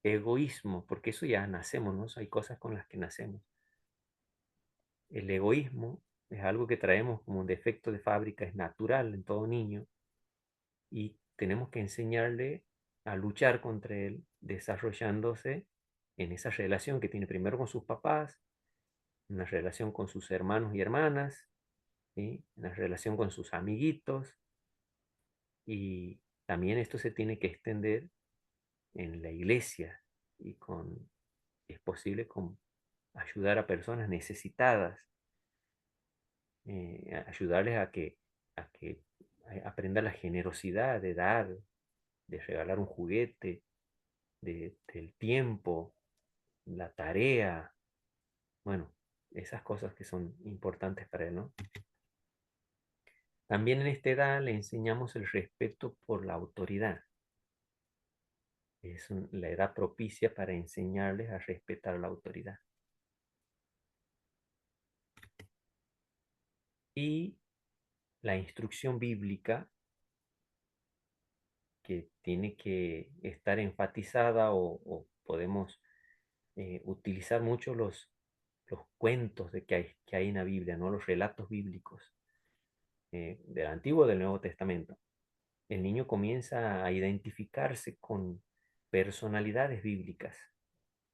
egoísmo, porque eso ya nacemos, ¿no? Hay cosas con las que nacemos. El egoísmo es algo que traemos como un defecto de fábrica, es natural en todo niño, y tenemos que enseñarle a luchar contra él, desarrollándose en esa relación que tiene primero con sus papás, una relación con sus hermanos y hermanas, ¿sí? Una relación con sus amiguitos, y también esto se tiene que extender en la iglesia y es posible con ayudar a personas necesitadas, ayudarles a que aprendan la generosidad de dar, de regalar un juguete, del tiempo, la tarea, bueno, esas cosas que son importantes para él, ¿no? También en esta edad le enseñamos el respeto por la autoridad. Es la edad propicia para enseñarles a respetar la autoridad. Y la instrucción bíblica, que tiene que estar enfatizada, o podemos utilizar mucho los cuentos que hay en la Biblia, ¿no? Los relatos bíblicos del Antiguo y del Nuevo Testamento. El niño comienza a identificarse con personalidades bíblicas,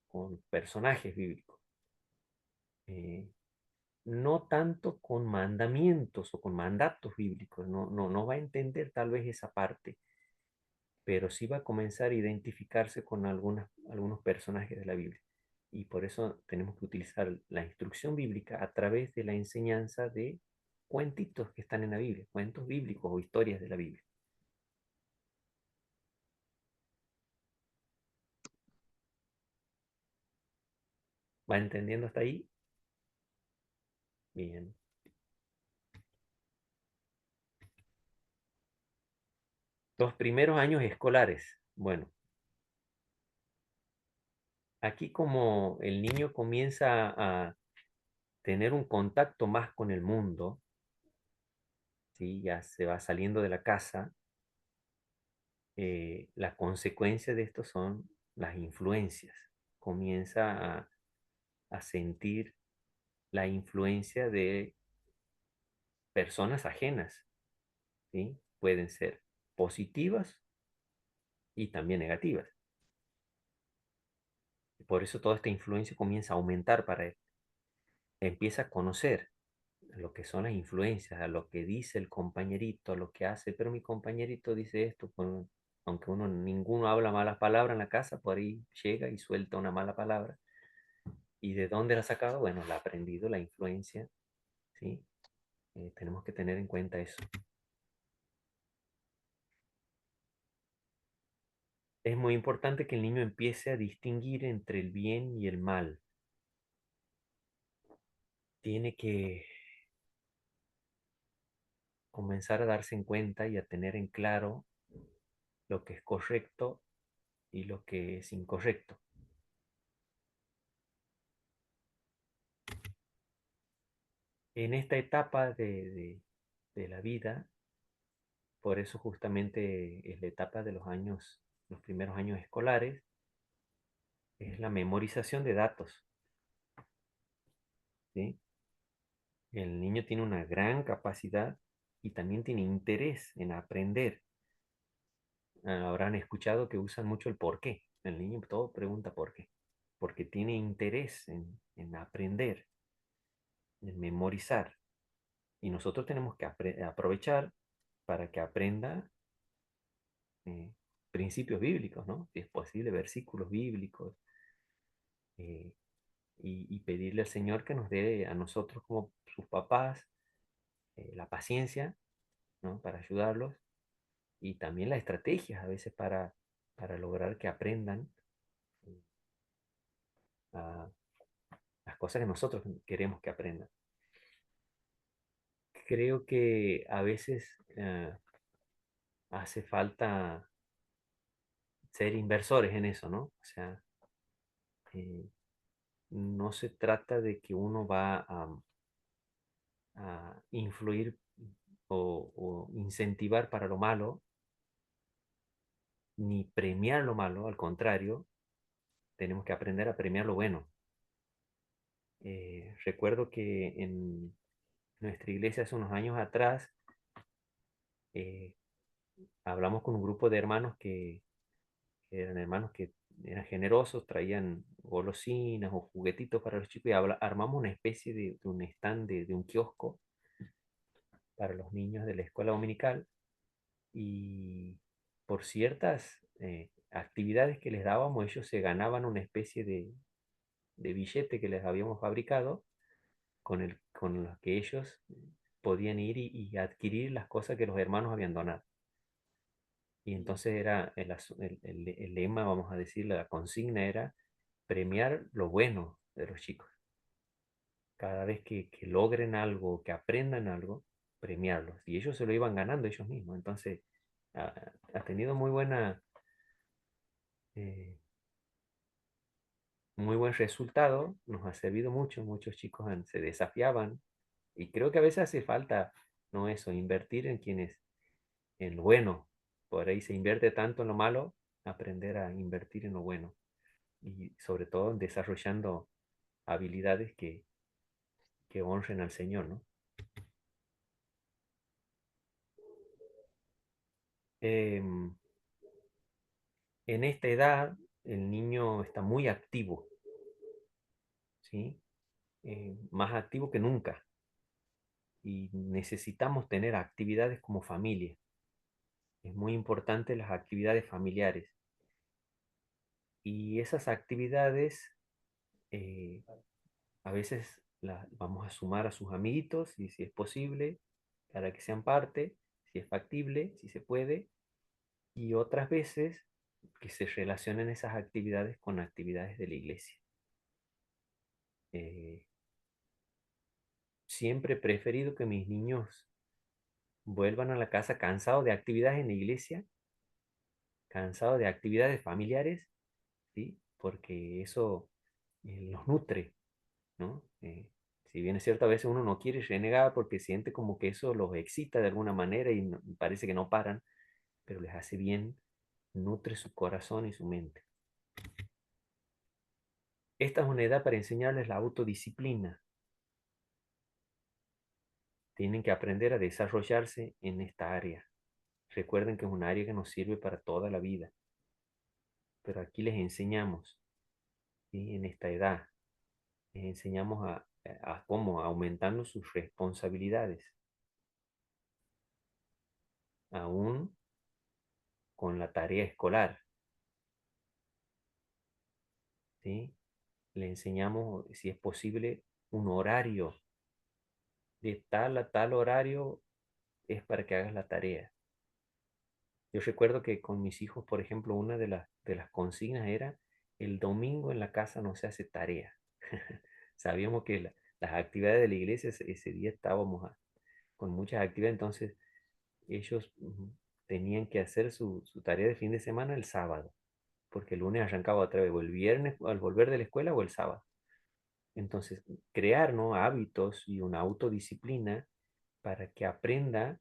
con personajes bíblicos. No tanto con mandamientos o con mandatos bíblicos, no va a entender tal vez esa parte, pero sí va a comenzar a identificarse con algunos personajes de la Biblia. Y por eso tenemos que utilizar la instrucción bíblica a través de la enseñanza de cuentitos que están en la Biblia, cuentos bíblicos o historias de la Biblia. ¿Va entendiendo hasta ahí? Bien. Los primeros años escolares. Bueno, aquí como el niño comienza a tener un contacto más con el mundo, ¿sí? Ya se va saliendo de la casa, la consecuencia de esto son las influencias. Comienza a sentir la influencia de personas ajenas, ¿sí? Pueden ser positivas y también negativas. Por eso toda esta influencia comienza a aumentar para él. Empieza a conocer lo que son las influencias, a lo que dice el compañerito, a lo que hace, pero mi compañerito dice esto, aunque ninguno habla malas palabras en la casa, por ahí llega y suelta una mala palabra. ¿Y de dónde la ha sacado? Bueno, la ha aprendido, la influencia, ¿sí? Tenemos que tener en cuenta eso. es muy importante que el niño empiece a distinguir entre el bien y el mal. Tiene que comenzar a darse en cuenta y a tener en claro lo que es correcto y lo que es incorrecto. En esta etapa de la vida, por eso justamente es la etapa de los años, los primeros años escolares, es la memorización de datos, ¿sí? El niño tiene una gran capacidad y también tiene interés en aprender. Habrán escuchado que usan mucho el por qué. El niño todo pregunta por qué. Porque tiene interés en aprender, en memorizar. Y nosotros tenemos que aprovechar para que aprenda eh, principios bíblicos, ¿no? Si es posible, versículos bíblicos. eh, y pedirle al Señor que nos dé a nosotros como sus papás la paciencia, ¿no? Para ayudarlos y también las estrategias a veces para lograr que aprendan a las cosas que nosotros queremos que aprendan. Creo que a veces hace falta ser inversores en eso, ¿no? O sea, eh, no se trata de que uno va a influir o incentivar para lo malo, ni premiar lo malo, al contrario, tenemos que aprender a premiar lo bueno. Recuerdo que en nuestra iglesia hace unos años atrás eh, hablamos con un grupo de hermanos que eran hermanos que eran generosos, traían golosinas o juguetitos para los chicos y armamos una especie de un stand, de un kiosco para los niños de la escuela dominical y por ciertas actividades que les dábamos, ellos se ganaban una especie de billete que les habíamos fabricado con los que ellos podían ir y adquirir las cosas que los hermanos habían donado. Y entonces era el lema, vamos a decir, la consigna era premiar lo bueno de los chicos. Cada vez que logren algo, que aprendan algo, premiarlos. Y ellos se lo iban ganando ellos mismos. Entonces, ha tenido eh, muy buen resultado. Nos ha servido mucho. Muchos chicos se desafiaban. Y creo que a veces hace falta, no eso, invertir en quienes, en lo bueno. Por ahí se invierte tanto en lo malo, aprender a invertir en lo bueno. Y sobre todo desarrollando habilidades que honren al Señor, ¿no? Em, en esta edad el niño está muy activo, ¿sí? Más activo que nunca. Y necesitamos tener actividades como familia. Es muy importante las actividades familiares. Y esas actividades eh, a veces las vamos a sumar a sus amiguitos, y si es posible, para que sean parte, si es factible, si se puede, y otras veces que se relacionen esas actividades con actividades de la iglesia. Eh, Siempre he preferido que mis niños vuelvan a la casa cansados de actividades en la iglesia, cansados de actividades familiares, ¿sí? Porque eso los nutre, ¿no? Si bien es cierto, a veces uno no quiere renegar porque siente como que eso los excita de alguna manera y parece que no paran, pero les hace bien, nutre su corazón y su mente. Esta es una edad para enseñarles la autodisciplina. Tienen que aprender a desarrollarse en esta área. Recuerden que es un área que nos sirve para toda la vida. Pero aquí les enseñamos, ¿sí? En esta edad, les enseñamos a cómo aumentando sus responsabilidades, aún con la tarea escolar, ¿sí? Le enseñamos, si es posible, un horario. De tal a tal horario es para que hagas la tarea. Yo recuerdo que con mis hijos, por ejemplo, una de las consignas era el domingo en la casa no se hace tarea. Sabíamos que las actividades de la iglesia ese día estábamos con muchas actividades, entonces ellos tenían que hacer su tarea de fin de semana el sábado, porque el lunes arrancaba otra vez, o el viernes al volver de la escuela o el sábado. Entonces, crear, ¿no?, hábitos y una autodisciplina para que aprenda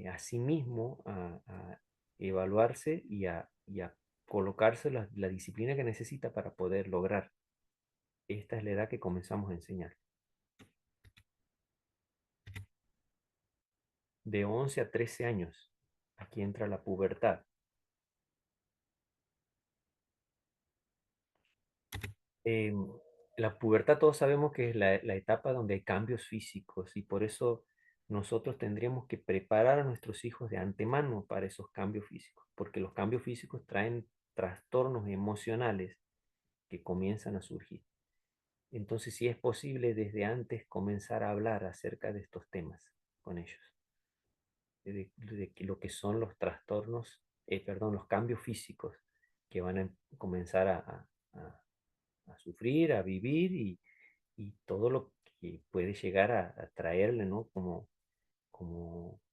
a sí mismo a evaluarse y a colocarse la disciplina que necesita para poder lograr. Esta es la edad que comenzamos a enseñar. De 11 a 13 años, aquí entra la pubertad. Em, la pubertad todos sabemos que es la etapa donde hay cambios físicos y por eso nosotros tendríamos que preparar a nuestros hijos de antemano para esos cambios físicos, porque los cambios físicos traen trastornos emocionales que comienzan a surgir. Entonces, si es posible desde antes comenzar a hablar acerca de estos temas con ellos, de lo que son los trastornos, perdón, los cambios físicos que van a comenzar a sufrir, a vivir y todo lo que puede llegar a traerle, ¿no? Como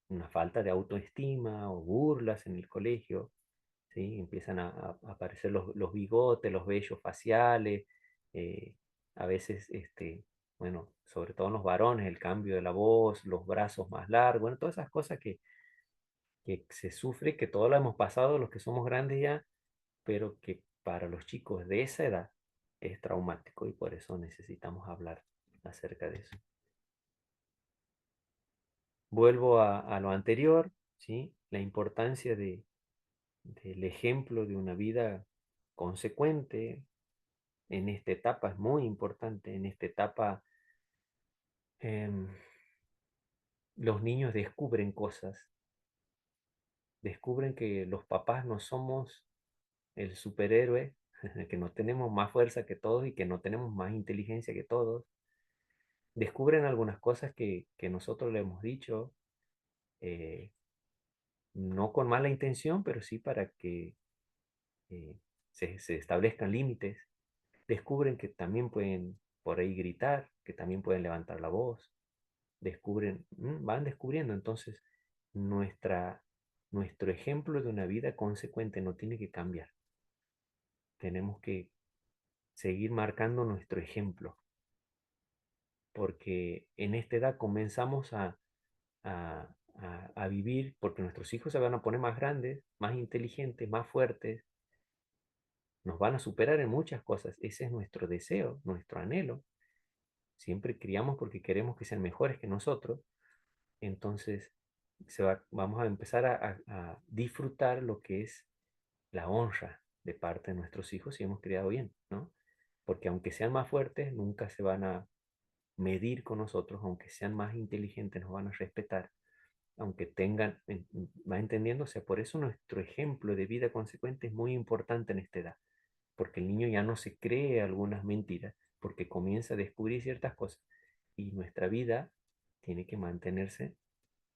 una falta de autoestima o burlas en el colegio, ¿sí? Empiezan a aparecer los bigotes, los vellos faciales, eh, a veces, bueno, sobre todo en los varones, el cambio de la voz, los brazos más largos, bueno, todas esas cosas que se sufre, que todos lo hemos pasado los que somos grandes ya, pero que para los chicos de esa edad es traumático y por eso necesitamos hablar acerca de eso. Vuelvo a lo anterior, ¿sí? La importancia del ejemplo de una vida consecuente en esta etapa es muy importante. En esta etapa em, los niños descubren cosas, descubren que los papás no somos el superhéroe, que no tenemos más fuerza que todos y que no tenemos más inteligencia que todos. Descubren algunas cosas que nosotros le hemos dicho, eh, no con mala intención, pero sí para que eh, se establezcan límites. Descubren que también pueden por ahí gritar, que también pueden levantar la voz. Descubren, van descubriendo. Entonces, nuestro ejemplo de una vida consecuente no tiene que cambiar. Tenemos que seguir marcando nuestro ejemplo, porque en esta edad comenzamos a vivir, porque nuestros hijos se van a poner más grandes, más inteligentes, más fuertes, nos van a superar en muchas cosas. Ese es nuestro deseo, nuestro anhelo. Siempre criamos porque queremos que sean mejores que nosotros. Entonces, vamos a empezar a disfrutar lo que es la honra de parte de nuestros hijos si hemos criado bien, ¿no? Porque aunque sean más fuertes, nunca se van a medir con nosotros, aunque sean más inteligentes, nos van a respetar, aunque tengan, va entendiendo, o sea, por eso nuestro ejemplo de vida consecuente es muy importante en esta edad, porque el niño ya no se cree algunas mentiras, porque comienza a descubrir ciertas cosas y nuestra vida tiene que mantenerse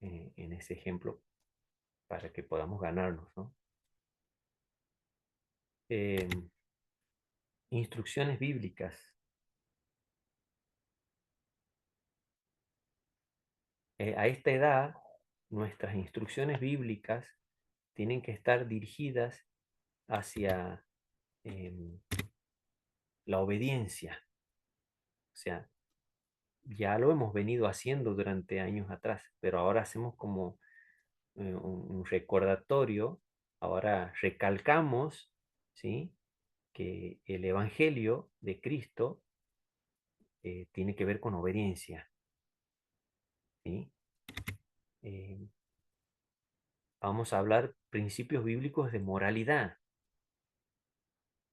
en ese ejemplo para que podamos ganarnos, ¿no? Instrucciones bíblicas. A esta edad, nuestras instrucciones bíblicas tienen que estar dirigidas hacia la obediencia. O sea, ya lo hemos venido haciendo durante años atrás, pero ahora hacemos como un recordatorio, ahora recalcamos, ¿sí?, que el Evangelio de Cristo tiene que ver con obediencia, ¿sí? Eh, vamos a hablar principios bíblicos de moralidad.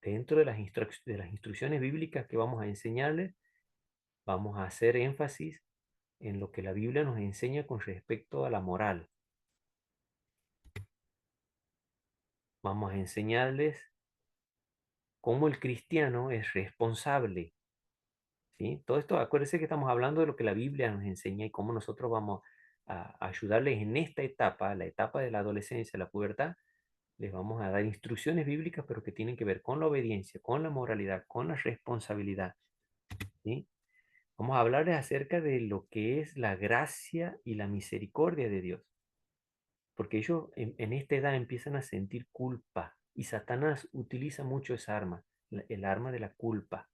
Dentro de las instrucciones bíblicas que vamos a enseñarles, vamos a hacer énfasis en lo que la Biblia nos enseña con respecto a la moral. Vamos a enseñarles cómo el cristiano es responsable, ¿sí? Todo esto, acuérdense que estamos hablando de lo que la Biblia nos enseña y cómo nosotros vamos a ayudarles en esta etapa, la etapa de la adolescencia, la pubertad, les vamos a dar instrucciones bíblicas, pero que tienen que ver con la obediencia, con la moralidad, con la responsabilidad, ¿sí? Vamos a hablarles acerca de lo que es la gracia y la misericordia de Dios, porque ellos en esta edad empiezan a sentir culpa y Satanás utiliza mucho esa arma, el arma de la culpa,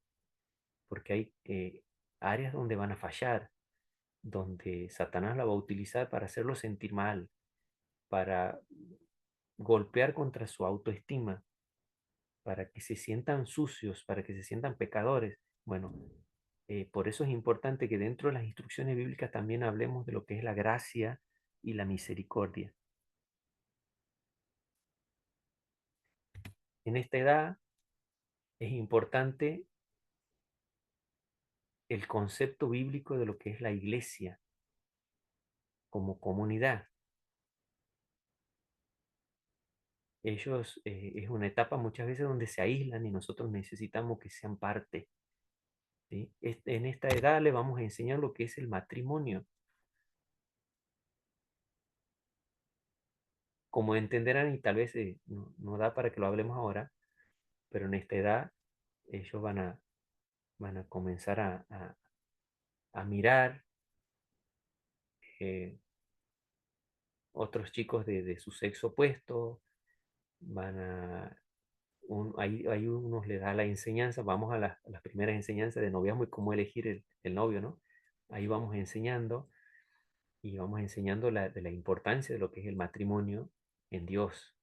porque hay áreas donde van a fallar, donde Satanás la va a utilizar para hacerlo sentir mal, para golpear contra su autoestima, para que se sientan sucios, para que se sientan pecadores. Bueno, por eso es importante que dentro de las instrucciones bíblicas también hablemos de lo que es la gracia y la misericordia. En esta edad es importante el concepto bíblico de lo que es la iglesia como comunidad. Ellos es una etapa muchas veces donde se aíslan y nosotros necesitamos que sean parte, ¿sí? En esta edad le vamos a enseñar lo que es el matrimonio. Como entenderán, y tal vez no da para que lo hablemos ahora, pero en esta edad ellos van a comenzar a mirar eh, otros chicos de su sexo opuesto, van a, hay unos les da la enseñanza, vamos a las primeras enseñanzas de noviazgo y cómo elegir el novio, ¿no? Ahí vamos enseñando y vamos enseñando de la importancia de lo que es el matrimonio en Dios,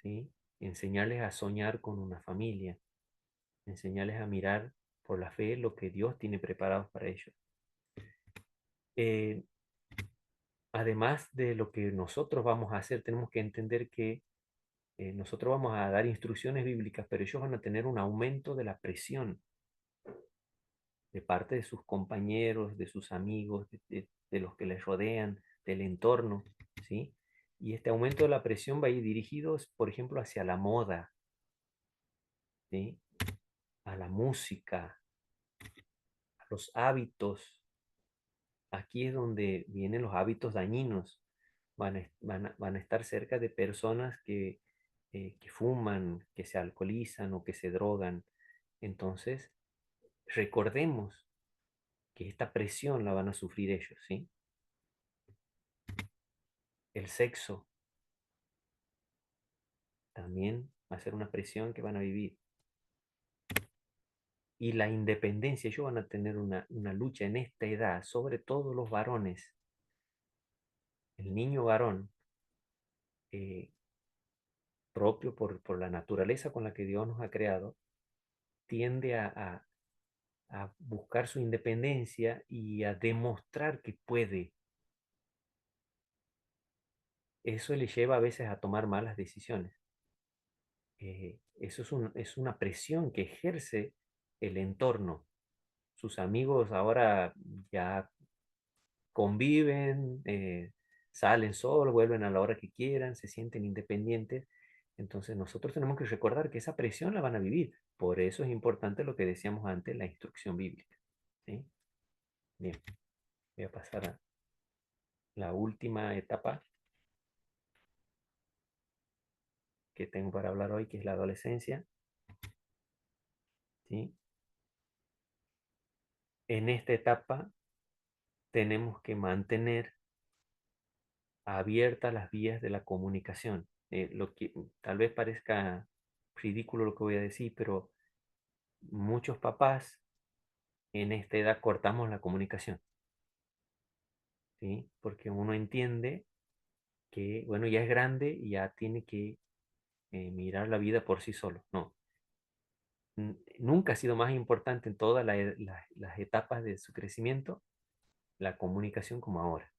¿sí? Enseñarles a soñar con una familia, enseñarles a mirar por la fe lo que Dios tiene preparado para ellos. Eh, Además de lo que nosotros vamos a hacer, tenemos que entender que nosotros vamos a dar instrucciones bíblicas, pero ellos van a tener un aumento de la presión de parte de sus compañeros, de sus amigos, de los que les rodean, del entorno, ¿sí? Y este aumento de la presión va a ir dirigido, por ejemplo, hacia la moda, ¿sí? A la música, a los hábitos. Aquí es donde vienen los hábitos dañinos. Van a estar cerca de personas que fuman, que se alcoholizan o que se drogan. Entonces, recordemos que esta presión la van a sufrir ellos, ¿sí? El sexo también va a ser una presión que van a vivir. Y la independencia, ellos van a tener una lucha en esta edad, sobre todo los varones. El niño varón, eh, propio por la naturaleza con la que Dios nos ha creado, tiende a buscar su independencia y a demostrar que puede. Eso le lleva a veces a tomar malas decisiones. Eso es una presión que ejerce el entorno. Sus amigos ahora ya conviven, salen solos, vuelven a la hora que quieran, se sienten independientes. Entonces nosotros tenemos que recordar que esa presión la van a vivir. Por eso es importante lo que decíamos antes, la instrucción bíblica, ¿sí? Bien, voy a pasar a la última etapa que tengo para hablar hoy, que es la adolescencia, ¿sí? En esta etapa tenemos que mantener abiertas las vías de la comunicación. Lo que tal vez parezca ridículo lo que voy a decir, pero muchos papás en esta edad cortamos la comunicación, ¿sí? Porque uno entiende que, bueno, ya es grande y ya tiene que mirar la vida por sí solo. No, nunca ha sido más importante en todas las etapas de su crecimiento la comunicación como ahora.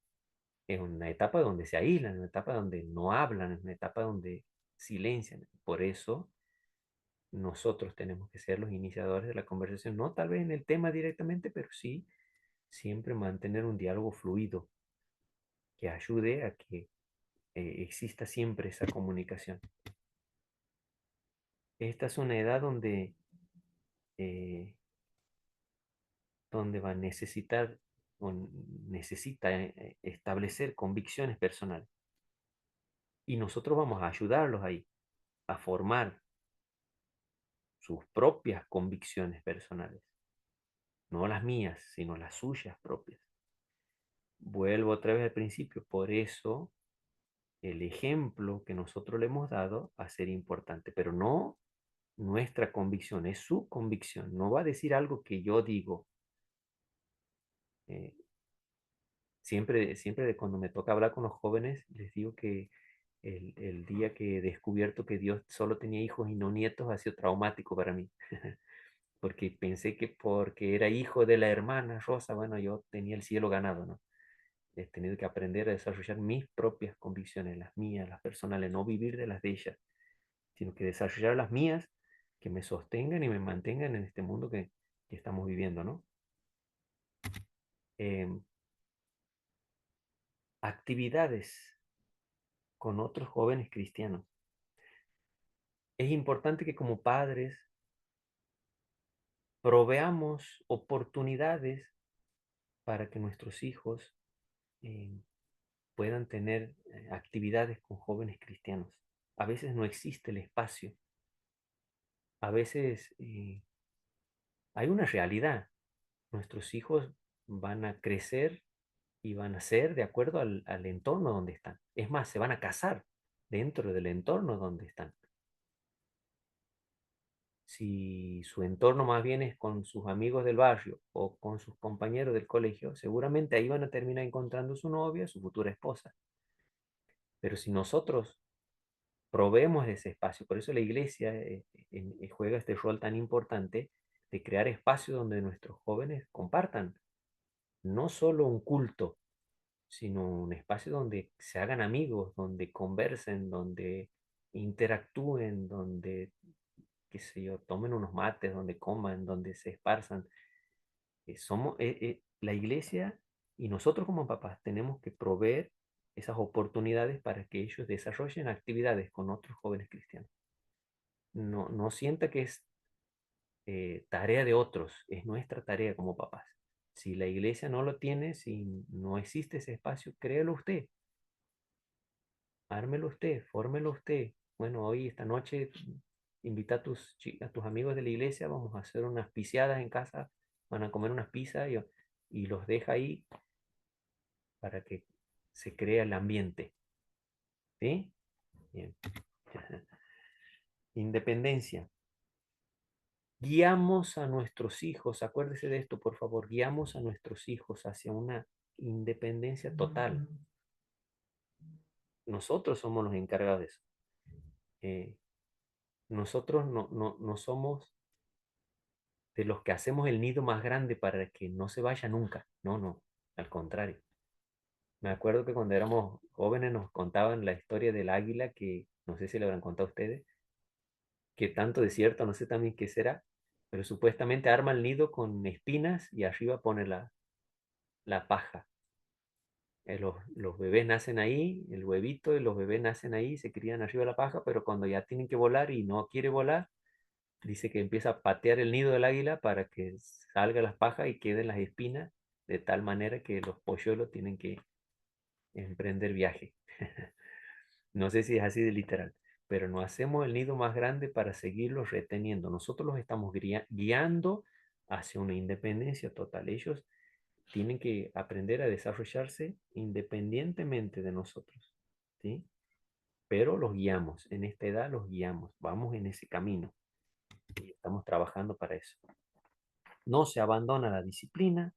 Es una etapa donde se aíslan, una etapa donde no hablan, es una etapa donde silencian. Por eso nosotros tenemos que ser los iniciadores de la conversación, no tal vez en el tema directamente, pero sí siempre mantener un diálogo fluido que ayude a que exista siempre esa comunicación. Esta es una edad eh, donde va a necesitar o necesita establecer convicciones personales. Y nosotros vamos a ayudarlos ahí, a formar sus propias convicciones personales. No las mías, sino las suyas propias. Vuelvo otra vez al principio, por eso el ejemplo que nosotros le hemos dado va a ser importante, pero no nuestra convicción, es su convicción. No va a decir algo que yo digo. Siempre cuando me toca hablar con los jóvenes, les digo que el día que he descubierto que Dios solo tenía hijos y no nietos ha sido traumático para mí. Porque pensé que porque era hijo de la hermana Rosa, bueno, yo tenía el cielo ganado, ¿no? He tenido que aprender a desarrollar mis propias convicciones, las mías, las personales, no vivir de las de ellas, sino que desarrollar las mías que me sostengan y me mantengan en este mundo que estamos viviendo, ¿no? Actividades con otros jóvenes cristianos. Es importante que como padres proveamos oportunidades para que nuestros hijos puedan tener actividades con jóvenes cristianos. A veces no existe el espacio. A veces hay una realidad. Nuestros hijos van a crecer y van a ser de acuerdo al entorno donde están. Es más, se van a casar dentro del entorno donde están. Si su entorno más bien es con sus amigos del barrio o con sus compañeros del colegio, seguramente ahí van a terminar encontrando su novia, su futura esposa. Pero si nosotros proveemos ese espacio, por eso la iglesia juega este rol tan importante de crear espacios donde nuestros jóvenes compartan no solo un culto, sino un espacio donde se hagan amigos, donde conversen, donde interactúen, donde, qué sé yo, tomen unos mates, donde coman, donde se esparzan. La iglesia y nosotros como papás tenemos que proveer esas oportunidades para que ellos desarrollen actividades con otros jóvenes cristianos. No sienta que es tarea de otros, es nuestra tarea como papás. Si la iglesia no lo tiene, si no existe ese espacio, créelo usted, ármelo usted, fórmelo usted. Bueno, hoy, esta noche, invita a tus amigos de la iglesia, vamos a hacer unas piciadas en casa, van a comer unas pizzas y los deja ahí para que se crea el ambiente. ¿Sí? Bien. Independencia. Guiamos a nuestros hijos, acuérdese de esto, por favor, guiamos a nuestros hijos hacia una independencia total. Nosotros somos los encargados de eso. Nosotros no somos de los que hacemos el nido más grande para que no se vaya nunca. No, al contrario. Me acuerdo que cuando éramos jóvenes nos contaban la historia del águila, que no sé si le habrán contado a ustedes, que tanto desierto, no sé también qué será, pero supuestamente arma el nido con espinas y arriba pone la paja. Los bebés nacen ahí, el huevito y los bebés nacen ahí, se crían arriba de la paja, pero cuando ya tienen que volar y no quiere volar, dice que empieza a patear el nido del águila para que salga las pajas y queden las espinas, de tal manera que los polluelos tienen que emprender viaje. No sé si es así de literal, pero no hacemos el nido más grande para seguirlos reteniendo. Nosotros los estamos guiando hacia una independencia total. Ellos tienen que aprender a desarrollarse independientemente de nosotros, ¿sí? Pero los guiamos, en esta edad los guiamos, vamos en ese camino y estamos trabajando para eso. No se abandona la disciplina,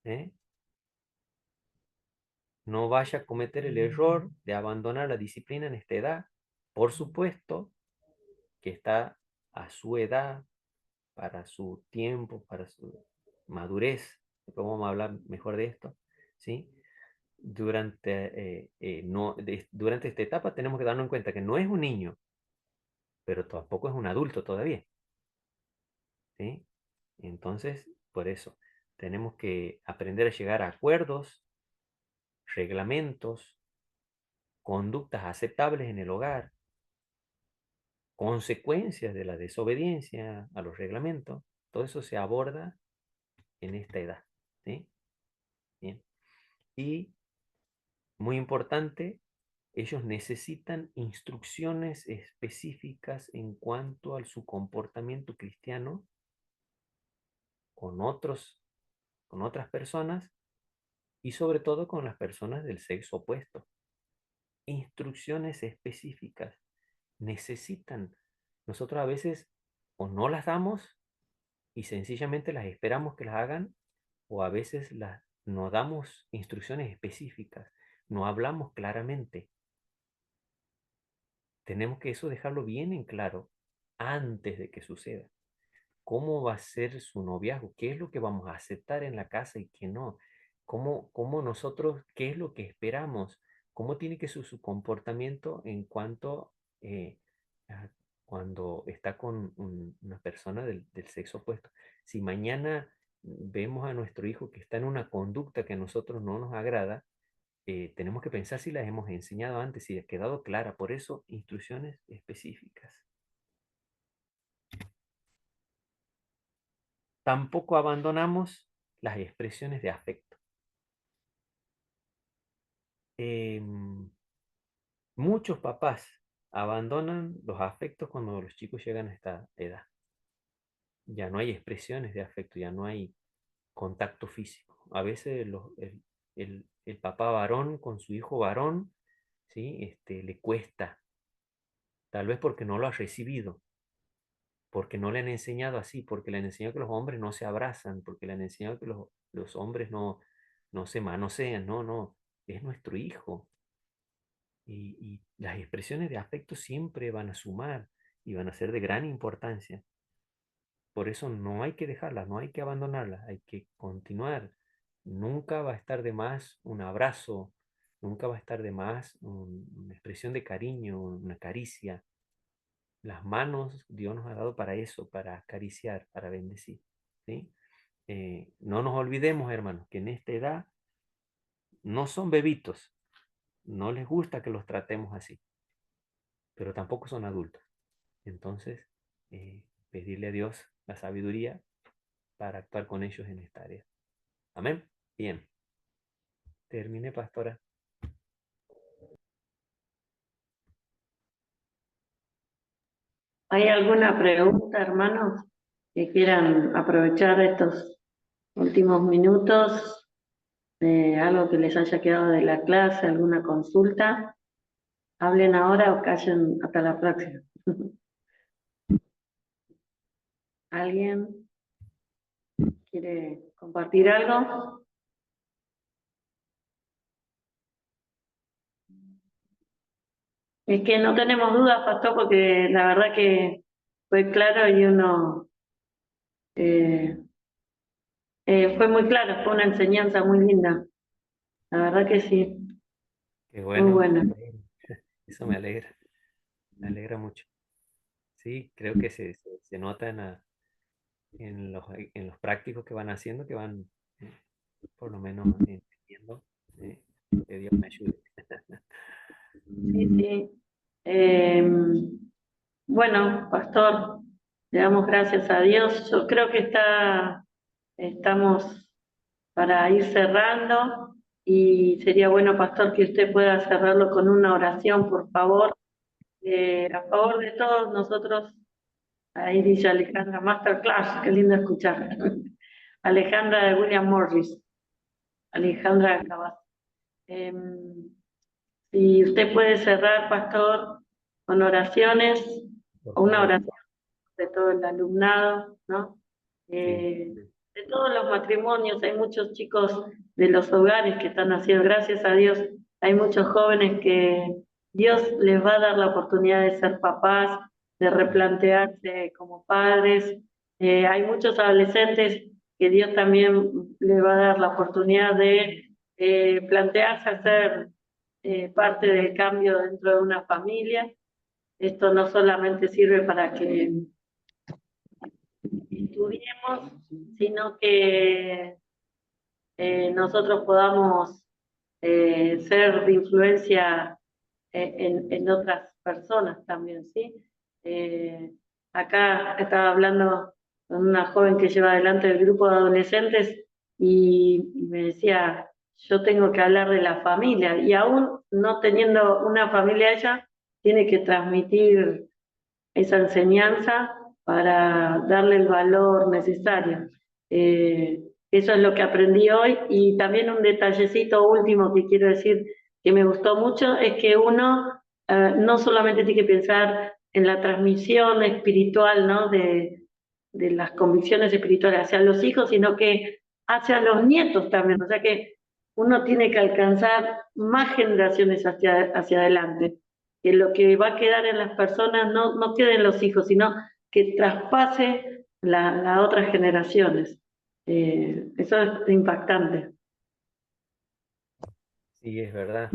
¿eh? No vaya a cometer el error de abandonar la disciplina en esta edad. Por supuesto que está a su edad, para su tiempo, para su madurez. Después vamos a hablar mejor de esto, ¿sí? Durante esta etapa tenemos que darnos en cuenta que no es un niño, pero tampoco es un adulto todavía, ¿sí? Entonces, por eso, tenemos que aprender a llegar a acuerdos, reglamentos, conductas aceptables en el hogar, consecuencias de la desobediencia a los reglamentos. Todo eso se aborda en esta edad, ¿sí? Bien. Y muy importante, Ellos necesitan instrucciones específicas en cuanto a su comportamiento cristiano con otras personas y sobre todo con las personas del sexo opuesto. Instrucciones específicas necesitan. Nosotros a veces o no las damos y sencillamente las esperamos que las hagan, o a veces no damos instrucciones específicas, no hablamos claramente. Tenemos que eso dejarlo bien en claro antes de que suceda. ¿Cómo va a ser su noviazgo? ¿Qué es lo que vamos a aceptar en la casa y qué no? ¿Cómo nosotros, qué es lo que esperamos? ¿Cómo tiene que ser su comportamiento en cuanto a cuando está con una persona del sexo opuesto? Si mañana vemos a nuestro hijo que está en una conducta que a nosotros no nos agrada, tenemos que pensar si las hemos enseñado antes, si ha quedado clara. Por eso, instrucciones específicas. Tampoco abandonamos las expresiones de afecto. Muchos papás abandonan los afectos cuando los chicos llegan a esta edad. Ya no hay expresiones de afecto, ya no hay contacto físico. A veces el papá varón con su hijo varón, ¿sí? Le cuesta, tal vez porque no lo ha recibido, porque no le han enseñado así, porque le han enseñado que los hombres no se abrazan, porque le han enseñado que los hombres no se manosean, no, es nuestro hijo. Y las expresiones de afecto siempre van a sumar y van a ser de gran importancia. Por eso no hay que dejarlas, no hay que abandonarlas, hay que continuar. Nunca va a estar de más un abrazo, nunca va a estar de más una expresión de cariño, una caricia. Las manos Dios nos ha dado para eso, para acariciar, para bendecir, ¿sí? No nos olvidemos, hermanos, que en esta edad no son bebitos, no les gusta que los tratemos así, pero tampoco son adultos. Entonces, pedirle a Dios la sabiduría para actuar con ellos en esta área. Amén. Bien. Terminé, pastora. ¿Hay alguna pregunta, hermanos, que quieran aprovechar estos últimos minutos? Algo que les haya quedado de la clase, alguna consulta. Hablen ahora o callen hasta la próxima. ¿Alguien quiere compartir algo? Es que no tenemos dudas, pastor, porque la verdad que fue claro y uno fue muy claro, fue una enseñanza muy linda. La verdad que sí, Qué muy bueno. buena. Eso me alegra mucho. Sí, creo que se nota en los prácticos que van haciendo, que van por lo menos entendiendo. Que Dios me ayude. Sí, sí. Bueno, pastor, le damos gracias a Dios. Yo creo que estamos para ir cerrando y sería bueno, pastor, que usted pueda cerrarlo con una oración, por favor, a favor de todos nosotros. Ahí dice Alejandra, Masterclass, qué lindo escuchar. Alejandra de William Morris, Alejandra Cabas. Si usted puede cerrar, pastor, con oraciones, Por o una favor. oración de todo el alumnado, ¿no? Sí. De todos los matrimonios, hay muchos chicos de los hogares que están haciendo, gracias a Dios, hay muchos jóvenes que Dios les va a dar la oportunidad de ser papás, de replantearse como padres. Hay muchos adolescentes que Dios también les va a dar la oportunidad de plantearse hacer parte del cambio dentro de una familia. Esto no solamente sirve para que estudiemos, sino que nosotros podamos ser de influencia en otras personas también, ¿sí? Acá estaba hablando con una joven que lleva adelante el grupo de adolescentes y me decía, yo tengo que hablar de la familia, y aún no teniendo una familia ella, tiene que transmitir esa enseñanza para darle el valor necesario. Eso es lo que aprendí hoy, y también un detallecito último que quiero decir que me gustó mucho es que uno no solamente tiene que pensar en la transmisión espiritual, ¿no? de las convicciones espirituales hacia los hijos, sino que hacia los nietos también. O sea que uno tiene que alcanzar más generaciones hacia adelante, que lo que va a quedar en las personas no quede en los hijos, sino que traspase las otras generaciones. Eso es impactante. Sí, es verdad.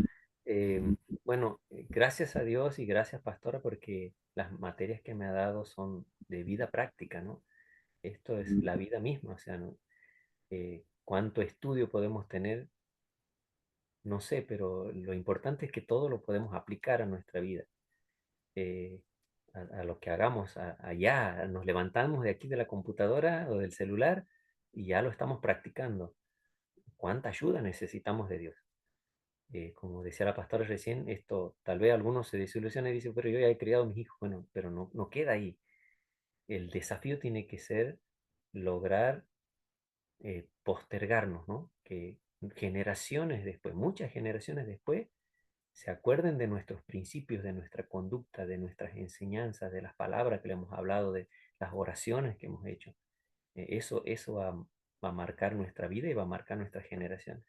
Bueno, gracias a Dios y gracias, pastora, porque las materias que me ha dado son de vida práctica, ¿no? Esto es la vida misma, o sea, ¿no? Cuánto estudio podemos tener, no sé, pero lo importante es que todo lo podemos aplicar a nuestra vida. eh, a lo que hagamos allá, nos levantamos de aquí de la computadora o del celular y ya lo estamos practicando. ¿Cuánta ayuda necesitamos de Dios? Como decía la pastora recién, esto tal vez algunos se desilusionan y dicen, pero yo ya he criado a mis hijos. Bueno, pero no queda ahí. El desafío tiene que ser lograr postergarnos, ¿no? Que generaciones después, muchas generaciones después, se acuerden de nuestros principios, de nuestra conducta, de nuestras enseñanzas, de las palabras que le hemos hablado, de las oraciones que hemos hecho. Eso va a marcar nuestra vida y va a marcar nuestras generaciones.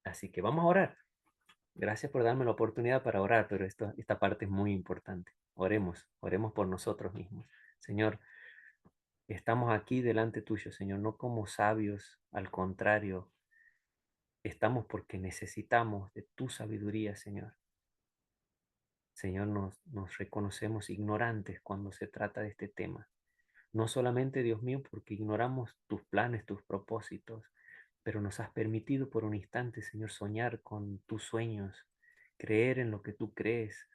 Así que vamos a orar. Gracias por darme la oportunidad para orar, pero esta parte es muy importante. Oremos por nosotros mismos. Señor, estamos aquí delante tuyo, Señor, no como sabios, al contrario, estamos porque necesitamos de tu sabiduría, Señor. Señor, nos reconocemos ignorantes cuando se trata de este tema. No solamente, Dios mío, porque ignoramos tus planes, tus propósitos, pero nos has permitido por un instante, Señor, soñar con tus sueños, creer en lo que tú crees,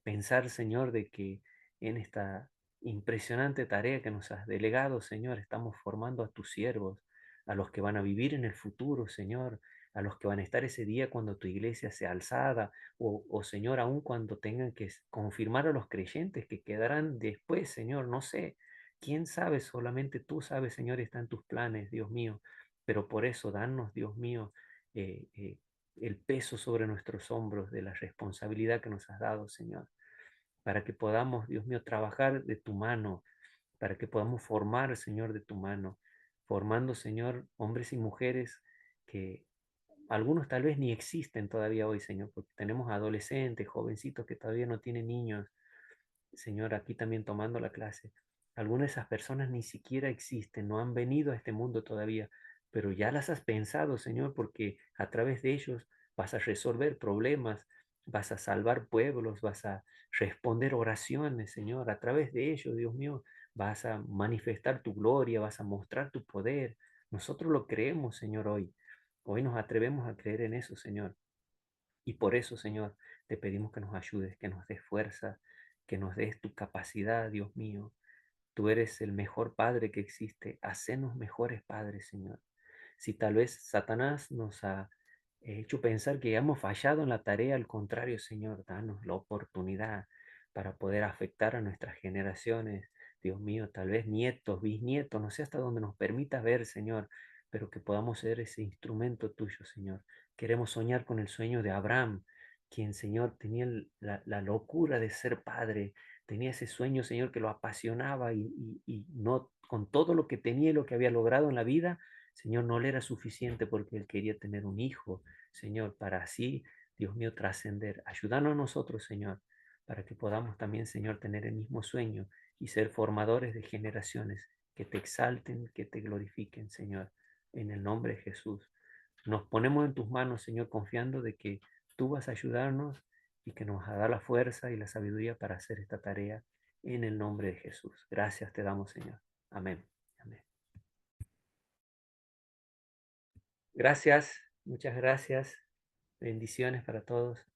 pensar, Señor, de que en esta impresionante tarea que nos has delegado, Señor, estamos formando a tus siervos, a los que van a vivir en el futuro, Señor, a los que van a estar ese día cuando tu iglesia sea alzada, o Señor, aún cuando tengan que confirmar a los creyentes que quedarán después, Señor, no sé, quién sabe, solamente tú sabes, Señor, está en tus planes, Dios mío, pero por eso danos, Dios mío, el peso sobre nuestros hombros de la responsabilidad que nos has dado, Señor, para que podamos, Dios mío, trabajar de tu mano, para que podamos formar, Señor, de tu mano, formando, Señor, hombres y mujeres que algunos tal vez ni existen todavía hoy, Señor, porque tenemos adolescentes, jovencitos que todavía no tienen niños, Señor, aquí también tomando la clase. Algunas de esas personas ni siquiera existen, no han venido a este mundo todavía, pero ya las has pensado, Señor, porque a través de ellos vas a resolver problemas, vas a salvar pueblos, vas a responder oraciones, Señor. A través de ellos, Dios mío, vas a manifestar tu gloria, vas a mostrar tu poder. Nosotros lo creemos, Señor, hoy. Hoy nos atrevemos a creer en eso, Señor. Y por eso, Señor, te pedimos que nos ayudes, que nos des fuerza, que nos des tu capacidad, Dios mío. Tú eres el mejor Padre que existe. Hacenos mejores padres, Señor. Si tal vez Satanás nos ha hecho pensar que hemos fallado en la tarea, al contrario, Señor, danos la oportunidad para poder afectar a nuestras generaciones. Dios mío, tal vez nietos, bisnietos, no sé hasta dónde nos permitas ver, Señor, pero que podamos ser ese instrumento tuyo, Señor. Queremos soñar con el sueño de Abraham, quien, Señor, tenía la locura de ser padre, tenía ese sueño, Señor, que lo apasionaba y no con todo lo que tenía y lo que había logrado en la vida, Señor, no le era suficiente porque él quería tener un hijo, Señor, para así, Dios mío, trascender. Ayúdanos a nosotros, Señor, para que podamos también, Señor, tener el mismo sueño y ser formadores de generaciones que te exalten, que te glorifiquen, Señor, en el nombre de Jesús. Nos ponemos en tus manos, Señor, confiando de que tú vas a ayudarnos y que nos vas a dar la fuerza y la sabiduría para hacer esta tarea en el nombre de Jesús. Gracias te damos, Señor. Amén. Amén. Gracias, muchas gracias. Bendiciones para todos.